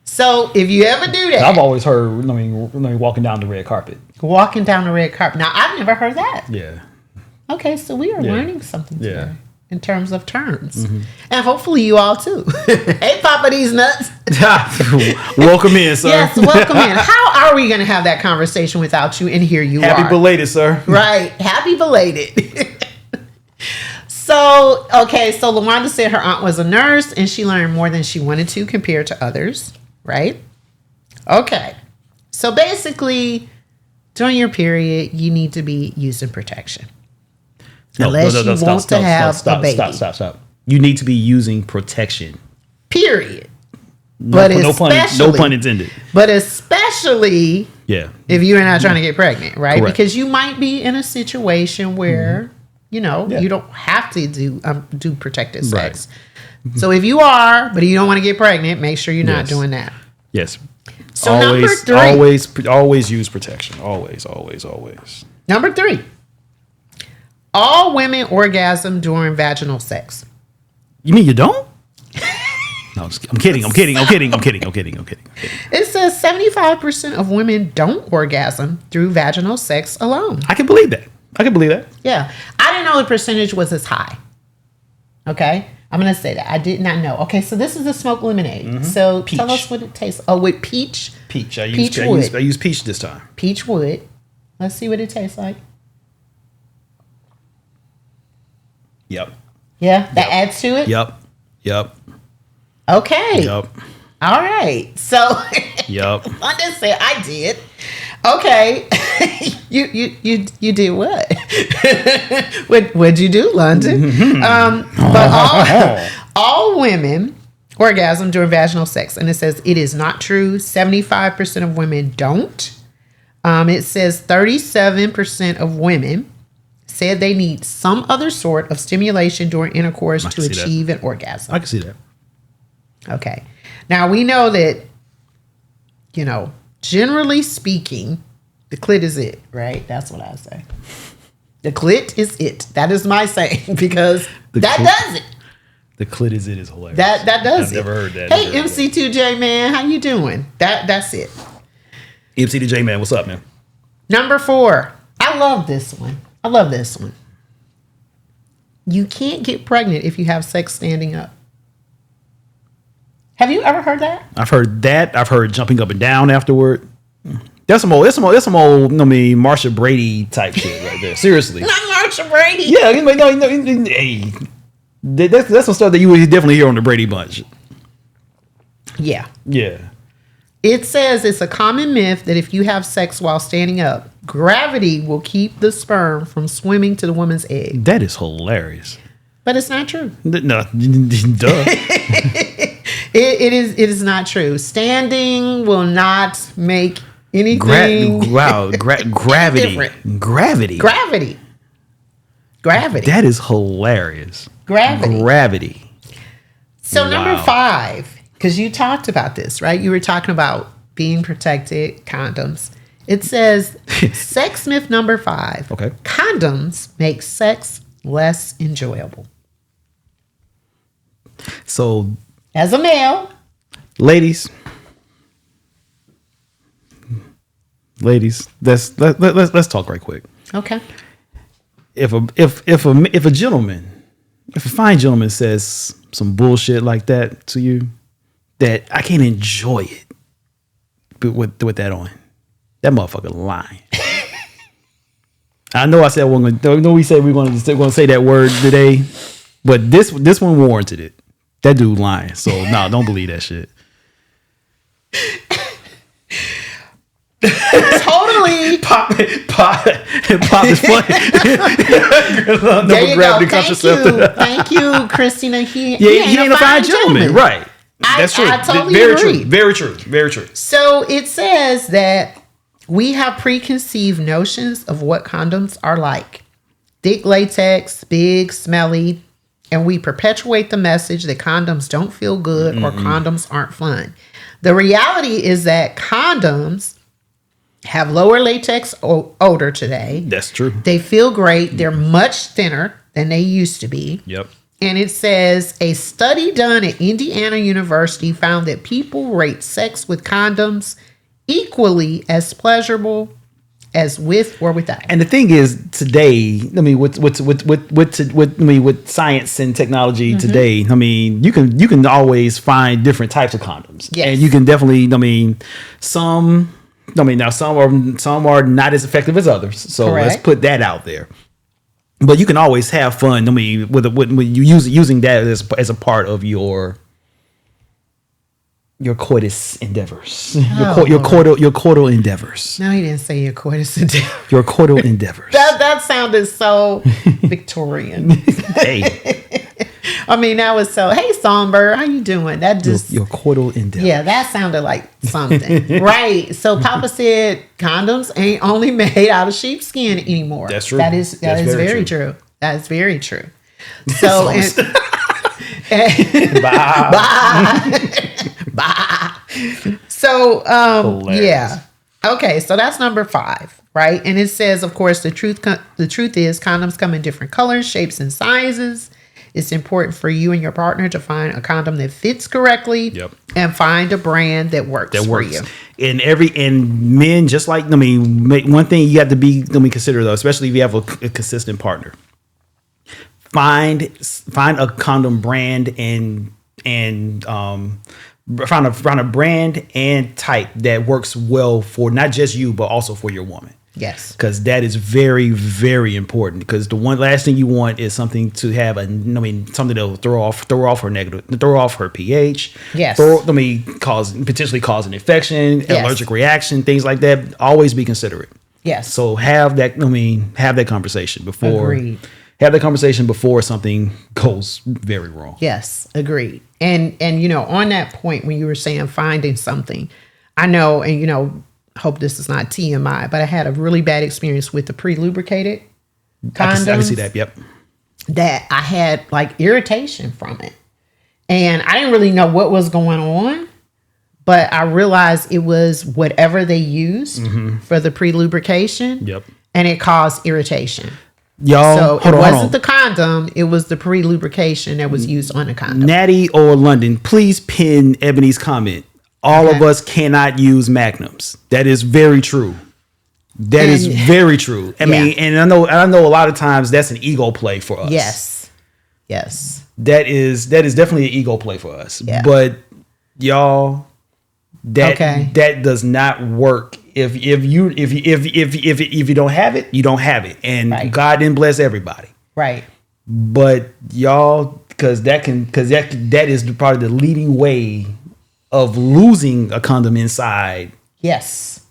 So if you ever do that. I've always heard, walking down the red carpet. Walking down the red carpet. Now, I've never heard that. Yeah. Okay, so we are learning something today in terms of terms. Mm-hmm. And hopefully you all too. Hey, Papa, these nuts. Welcome in, sir. Yes, welcome in. How are we going to have that conversation without you? And here you are. Happy belated, sir. Right. Happy belated. So LaWanda said her aunt was a nurse and she learned more than she wanted to compared to others. Right? Okay. So basically, during your period, you need to be using protection. Unless you want to have a baby. Stop. You need to be using protection. Period. No pun intended. But especially if you're not trying to get pregnant, right? Correct. Because you might be in a situation where, you don't have to do protected sex. Right. So if you are, but you don't want to get pregnant, make sure you're not doing that. Yes. So number 3. Always use protection. Always. Number 3. All women orgasm during vaginal sex. You mean you don't? No, I'm kidding. It says 75% of women don't orgasm through vaginal sex alone. I can believe that. Yeah. I didn't know the percentage was as high. Okay. I'm going to say that. I did not know. Okay. So this is a smoked lemonade. So Peach. tell us what it tastes. Oh, with peach. Peach. I Peach use peach this time. Peach wood. Let's see what it tastes like. Yep. Yeah. That adds to it? Yep. Okay. Yep. All right. So Yep. London said I did. Okay. you did what? What'd you do, London? But all women orgasm during vaginal sex, and it says it is not true. 75% of women don't. It says 37% of women said they need some other sort of stimulation during intercourse to achieve an orgasm. I can see that. Okay. Now we know that, generally speaking, the clit is it, right? That's what I say. The clit is it. That is my saying because does it. The clit is it is hilarious. That does I've it. never heard that. Hey, MC2J man, how you doing? That's it. MC to J man, what's up, man? Number 4. I love this one. You can't get pregnant if you have sex standing up. Have you ever heard that? I've heard that. I've heard jumping up and down afterward. That's some old, Marsha Brady type shit right there. Seriously. Not Marsha Brady. Yeah, hey, that's some stuff that you would definitely hear on the Brady Bunch. Yeah. Yeah. It says it's a common myth that if you have sex while standing up, gravity will keep the sperm from swimming to the woman's egg. That is hilarious. But it's not true. No, duh. It is not true. Standing will not make anything. Gravity. different. Gravity. That is hilarious. Gravity. So Wow. number 5, because you talked about this, right? You were talking about being protected, condoms. It says, sex myth number 5. Okay. Condoms make sex less enjoyable. So, As a male, ladies, let's talk right quick. okay. If a fine gentleman says some bullshit like that to you, that I can't enjoy it, but with that on, that motherfucker lying. I know I said we said we're going to say that word today, but this one warranted it. That dude lying. So no, don't believe that shit. Totally. Pop is funny. There you go. Thank you, Christina. He ain't a fine gentleman. Right. That's true. I totally agree. Very true. So it says that we have preconceived notions of what condoms are like. Thick latex, big, smelly, and we perpetuate the message that condoms don't feel good or condoms aren't fun. The reality is that condoms have lower latex odor today. That's true. They feel great. They're much thinner than they used to be. Yep. And it says a study done at Indiana University found that people rate sex with condoms equally as pleasurable as with or without. And the thing is, today, I mean, with science and technology today, I mean, you can always find different types of condoms. Yes. And you can definitely, some are not as effective as others. So Correct. Let's put that out there. But you can always have fun. I mean, with you using that as a part of your coitus endeavors, your coital endeavors. No, he didn't say your coitus endeavor. Your coital endeavors. That sounded so Victorian. Hey, I mean, that was so. Hey, Songbird, how you doing? That just your coital endeavors. Yeah, that sounded like something, right? So Papa said condoms ain't only made out of sheepskin anymore. That's true. That is very true. That is very true. So Bye. So Hilarious. yeah. Okay, so that's number 5, right? And it says, of course, the truth is condoms come in different colors, shapes, and sizes. It's important for you and your partner to find a condom that fits correctly. Yep. And find a brand that works for you. And men, just like, one thing you have to be, consider though, especially if you have a consistent partner, find a condom brand and find a brand and type that works well for not just you, but also for your woman. Yes. Because that is very, very important. Because the one last thing you want is something to have something that will throw off her pH. Yes. Potentially cause an infection, allergic reaction, things like that. Always be considerate. Yes. So have that conversation before. Agreed. Have that conversation before something goes very wrong. Yes, agreed. And on that point, when you were saying finding something, I know, and hope this is not TMI, but I had a really bad experience with the pre-lubricated condoms. I can see that. Yep. That I had like irritation from it, and I didn't really know what was going on, but I realized it was whatever they used for the pre-lubrication. Yep. And it caused irritation. Y'all, so it wasn't the condom; it was the pre-lubrication that was used on the condom. Natty or London, please pin Ebony's comment. All of us cannot use magnums. That is very true. That is very true. I mean, and I know a lot of times that's an ego play for us. Yes. That is definitely an ego play for us. Yeah. But y'all, that does not work. If you don't have it, you don't have it. And God didn't bless everybody. Right. But y'all, because that is probably the leading way of losing a condom inside. Yes.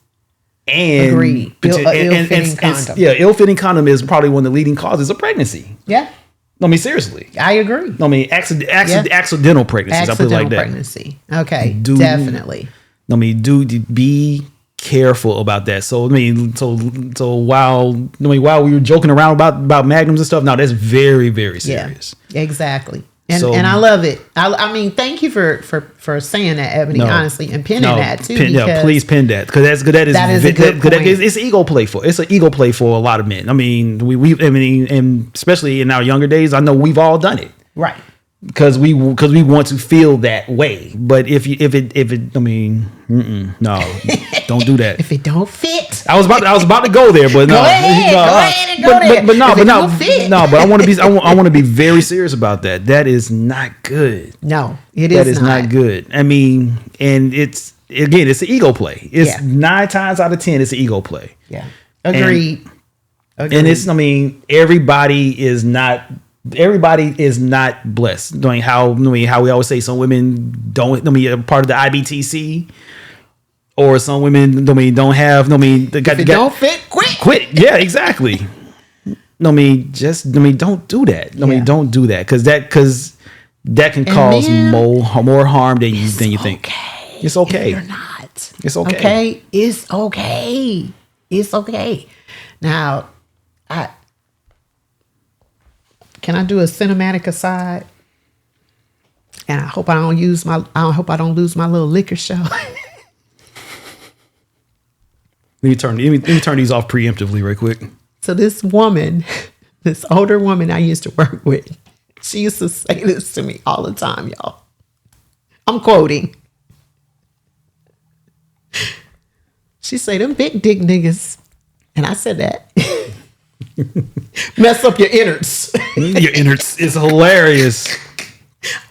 And agreed. Ill-fitting condom. Ill-fitting condom is probably one of the leading causes of pregnancy. Yeah. I mean, seriously. I agree. I mean, accidental pregnancies. I put it like that. Pregnancy. Okay. Definitely. I mean, be careful about that. So I mean, so while we were joking around about magnums and stuff, now that's very, very serious. Yeah, exactly. And I love it. I mean, thank you for saying that, Ebony. Honestly, and pinning that too. Please pin that, because that is a good point. It's an ego play for a lot of men. I mean, and especially in our younger days, I know we've all done it, right? Because we want to feel that way. But if it, I mean, no, don't do that. If it don't fit, I was about to go there, but no. Go ahead and go there. But I want to be very serious about that. That is not good. No, that is not good. I mean, and it's an ego play. It's 9 times out of 10, it's an ego play. Yeah, agreed. And it's, I mean, everybody is not blessed. Knowing how we always say some women don't a part of the IBTC, or some women don't have don't fit, quit. Yeah, exactly. Don't do that. Don't do that, because that can cause more harm than you think. It's okay. If you're not. It's okay. It's okay. It's okay. Now, can I do a cinematic aside? And I hope I don't lose my little liquor show. Let me turn these off preemptively real quick. So this woman, this older woman I used to work with, she used to say this to me all the time, y'all. I'm quoting. She say, "Them big dick niggas," and I said that, mess up your innards. Your innards is hilarious.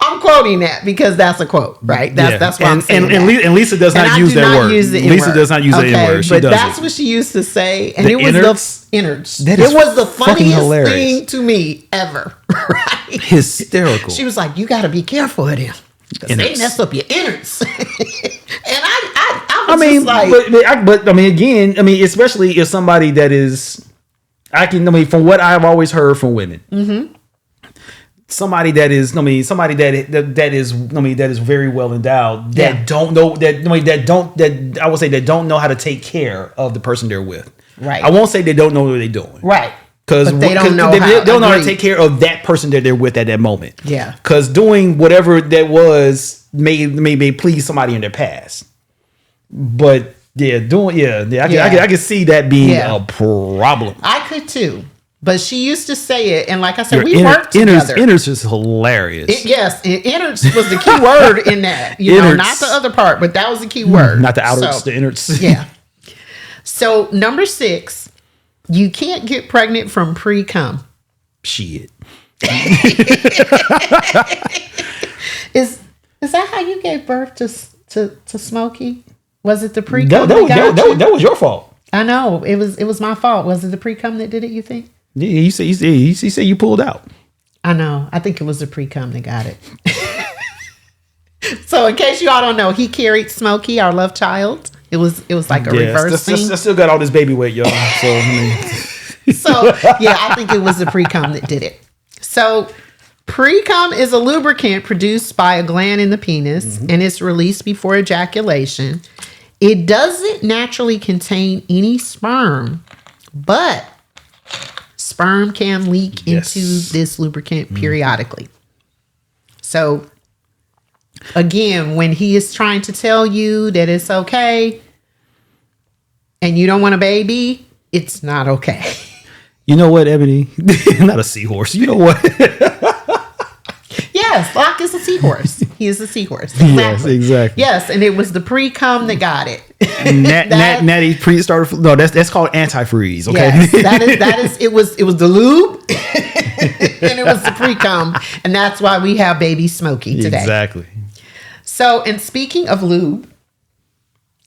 I'm quoting that because that's a quote, right? That's why I'm saying and Lisa does not use that word. Lisa does not use that word. But that's what she used to say, and it was the innards. It was the funniest thing to me ever. Right? Hysterical. She was like, "You got to be careful of them. They mess up your innards." And I was just like, but I mean, again, especially if somebody that is, from what I've always heard from women. Mm-hmm. Somebody that is very well endowed, that don't know I would say that don't know how to take care of the person they're with. Right. I won't say they don't know what they're doing. Right. Because they don't know how to take care of that person that they're with at that moment. Yeah. Because doing whatever that was may please somebody in their past. But I can see that being a problem. I could too. But she used to say it, and like I said, we worked together. Innards is hilarious. Innards was the key word in that. You know, not the other part, but that was the key word. Not the outards, the innards. Yeah. So number 6, you can't get pregnant from pre-cum. Shit. Is that how you gave birth to Smokey? Was it the pre-cum? That was your fault. I know it was my fault. Was it the pre-cum that did it? You think? Yeah, he said you pulled out. I know. I think it was the pre-cum that got it. So in case you all don't know, he carried Smokey, our love child. It was like a reverse thing. I still got all this baby weight, y'all. So I think it was the pre-cum that did it. So pre-cum is a lubricant produced by a gland in the penis, and it's released before ejaculation. It doesn't naturally contain any sperm, but sperm can leak into this lubricant periodically. So again, when he is trying to tell you that it's okay and you don't want a baby, it's not okay. You know what, Ebony? Not a seahorse. You know what? Yes, Locke is a seahorse. He is a seahorse. Exactly. Yes, exactly. Yes, and it was the pre-cum that got it. Natty pre-starter. No, that's called antifreeze. Okay. Yes, that is. It was the lube, and it was the pre-cum, and that's why we have baby Smokey today. Exactly. So, and speaking of lube,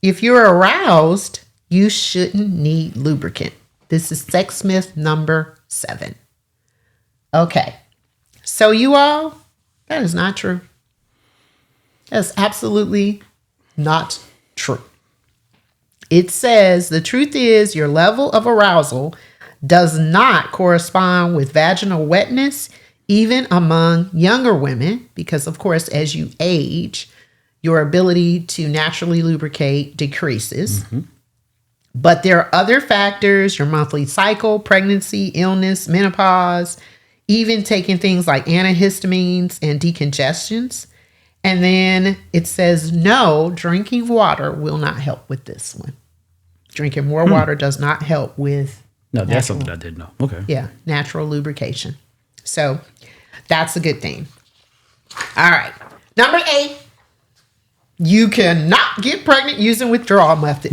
if you're aroused, you shouldn't need lubricant. This is sex myth number 7. Okay. So you all, that is not true. That's absolutely not true. It says the truth is your level of arousal does not correspond with vaginal wetness, even among younger women, because of course, as you age, your ability to naturally lubricate decreases. But there are other factors, your monthly cycle, pregnancy, illness, menopause, even taking things like antihistamines and decongestants. And then it says, no, drinking water will not help with this one. Drinking more water does not help with that's something I didn't know. Okay. Yeah, natural lubrication. So that's a good thing. All right. Number 8, you cannot get pregnant using withdrawal method.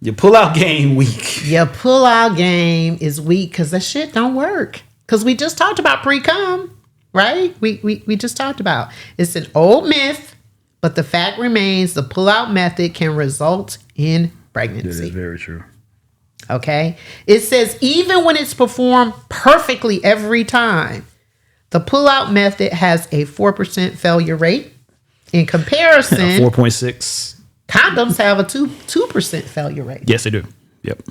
Your pull-out game weak. Your pull-out game is weak because that shit don't work. Because we just talked about pre-cum, right? We just talked about. It's an old myth, but the fact remains the pull-out method can result in pregnancy. That is very true. Okay? It says even when it's performed perfectly every time, the pull-out method has a 4% failure rate. In comparison, 4.6. Condoms have a 2% failure rate. Yes, they do. Yep.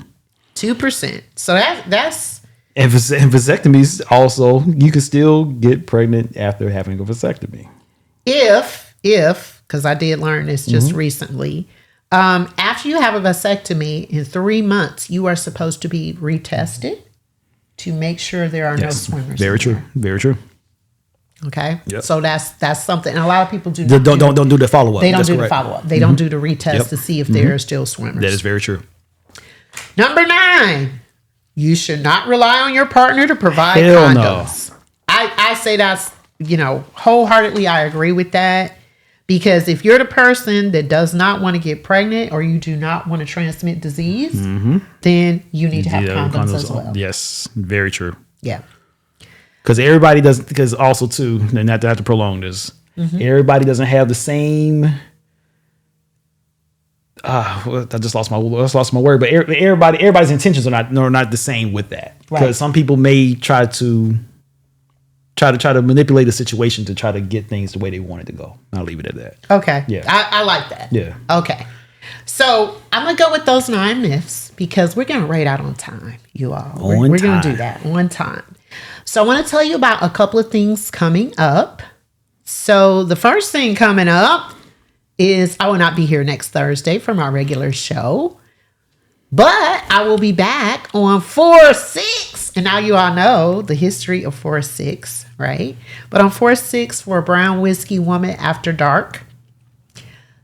2%. So that's and vasectomies also, you can still get pregnant after having a vasectomy. If because I did learn this just recently, after you have a vasectomy in 3 months, you are supposed to be retested to make sure there are no swimmers. Very true. Very true. Okay. Yep. So that's something. And a lot of people do don't do the follow up. They don't do the follow up. They don't do the retest to see if there are still swimmers. That is very true. Number 9, you should not rely on your partner to provide Hell condoms. No. I say that's, wholeheartedly I agree with that. Because if you're the person that does not want to get pregnant or you do not want to transmit disease, then you need to have condoms as well. Yes, very true. Yeah. Because everybody doesn't, because also too, and not to have to prolong this, everybody doesn't have the same, I just lost my word, but everybody's intentions are not the same with that. Because some people may try to manipulate a situation to try to get things the way they want it to go. I'll leave it at that. Okay. Yeah. I like that. Yeah. Okay. So I'm going to go with those 9 myths because we're going to rate out on time, you all. We're going to do that on time. So I want to tell you about a couple of things coming up. So the first thing coming up is I will not be here next Thursday for my regular show, but I will be back on 4/6. And now you all know the history of 4/6, right? But on 4/6 for a brown whiskey woman after dark.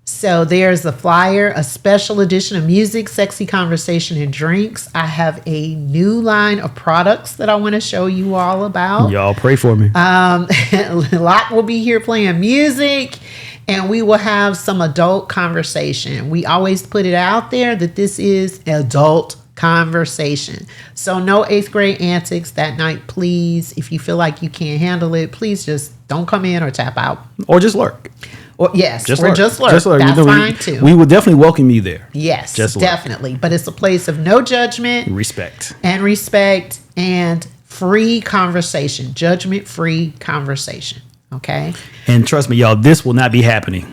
So there's the flyer, a special edition of music, sexy conversation, and drinks. I have a new line of products that I want to show you all about. Y'all pray for me. Lot will be here playing music, and we will have some adult conversation. We always put it out there that this is adult conversation. So no 8th grade antics that night, please. If you feel like you can't handle it, please just don't come in or tap out. Or just lurk. Or yes, Just or lurk. just lurk. Just lurk. That's fine too. We would definitely welcome you there. Yes, Just lurk. definitely. But it's a place of no judgment Respect. and free conversation, judgment-free conversation. Okay. And trust me, y'all, this will not be happening.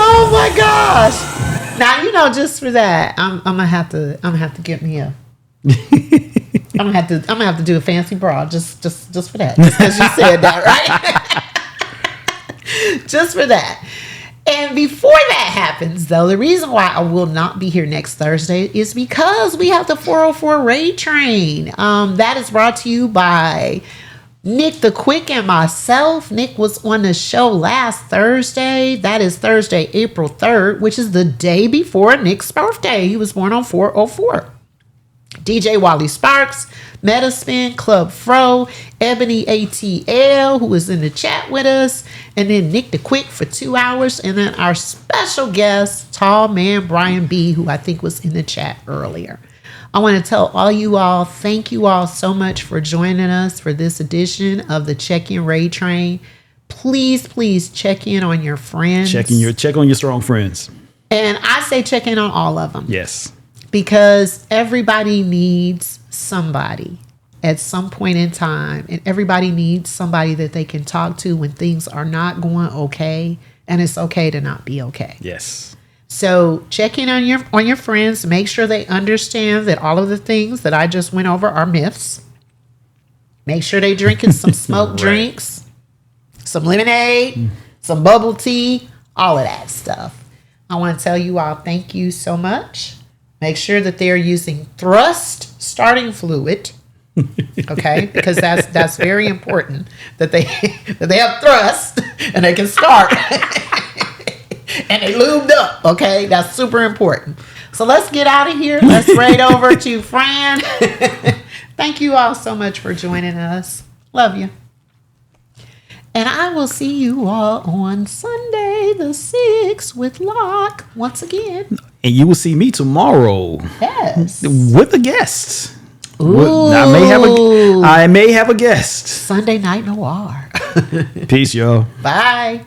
Oh my gosh! Now just for that, I'm gonna have to get me a. I'm gonna have to do a fancy bra just for that, just because you said that, right? Just for that. And before that happens, though, the reason why I will not be here next Thursday is because we have the 404 Raid Train. That is brought to you by Nick the Quick and myself. Nick was on the show last Thursday. That is Thursday, April 3rd, which is the day before Nick's birthday. He was born on 404. DJ Wally Sparks, Metaspin, Club Fro, Ebony ATL, who was in the chat with us, and then Nick the Quick for 2 hours, and then our special guest, Tall Man Brian B, who I think was in the chat earlier. I want to tell all you all, thank you all so much for joining us for this edition of the Check-In Raid Train. Please, please check in on your friends. Check on your strong friends. And I say check in on all of them. Yes. Because everybody needs somebody at some point in time, and everybody needs somebody that they can talk to when things are not going okay, and it's okay to not be okay. Yes. So check in on your friends. Make sure they understand that all of the things that I just went over are myths. Make sure they drinking some smoked drinks, some lemonade, some bubble tea, all of that stuff. I want to tell you all thank you so much. Make sure that they're using Thrust starting fluid, okay? Because that's very important that they have Thrust and they can start and they lubed up, okay? That's super important. So let's get out of here. Let's raid over to Fran. Thank you all so much for joining us. Love you. And I will see you all on Sunday the 6th with Locke once again. And you will see me tomorrow. Yes. With a guest. Ooh. I may have a guest. Sunday Night Noir. Peace, y'all. Bye.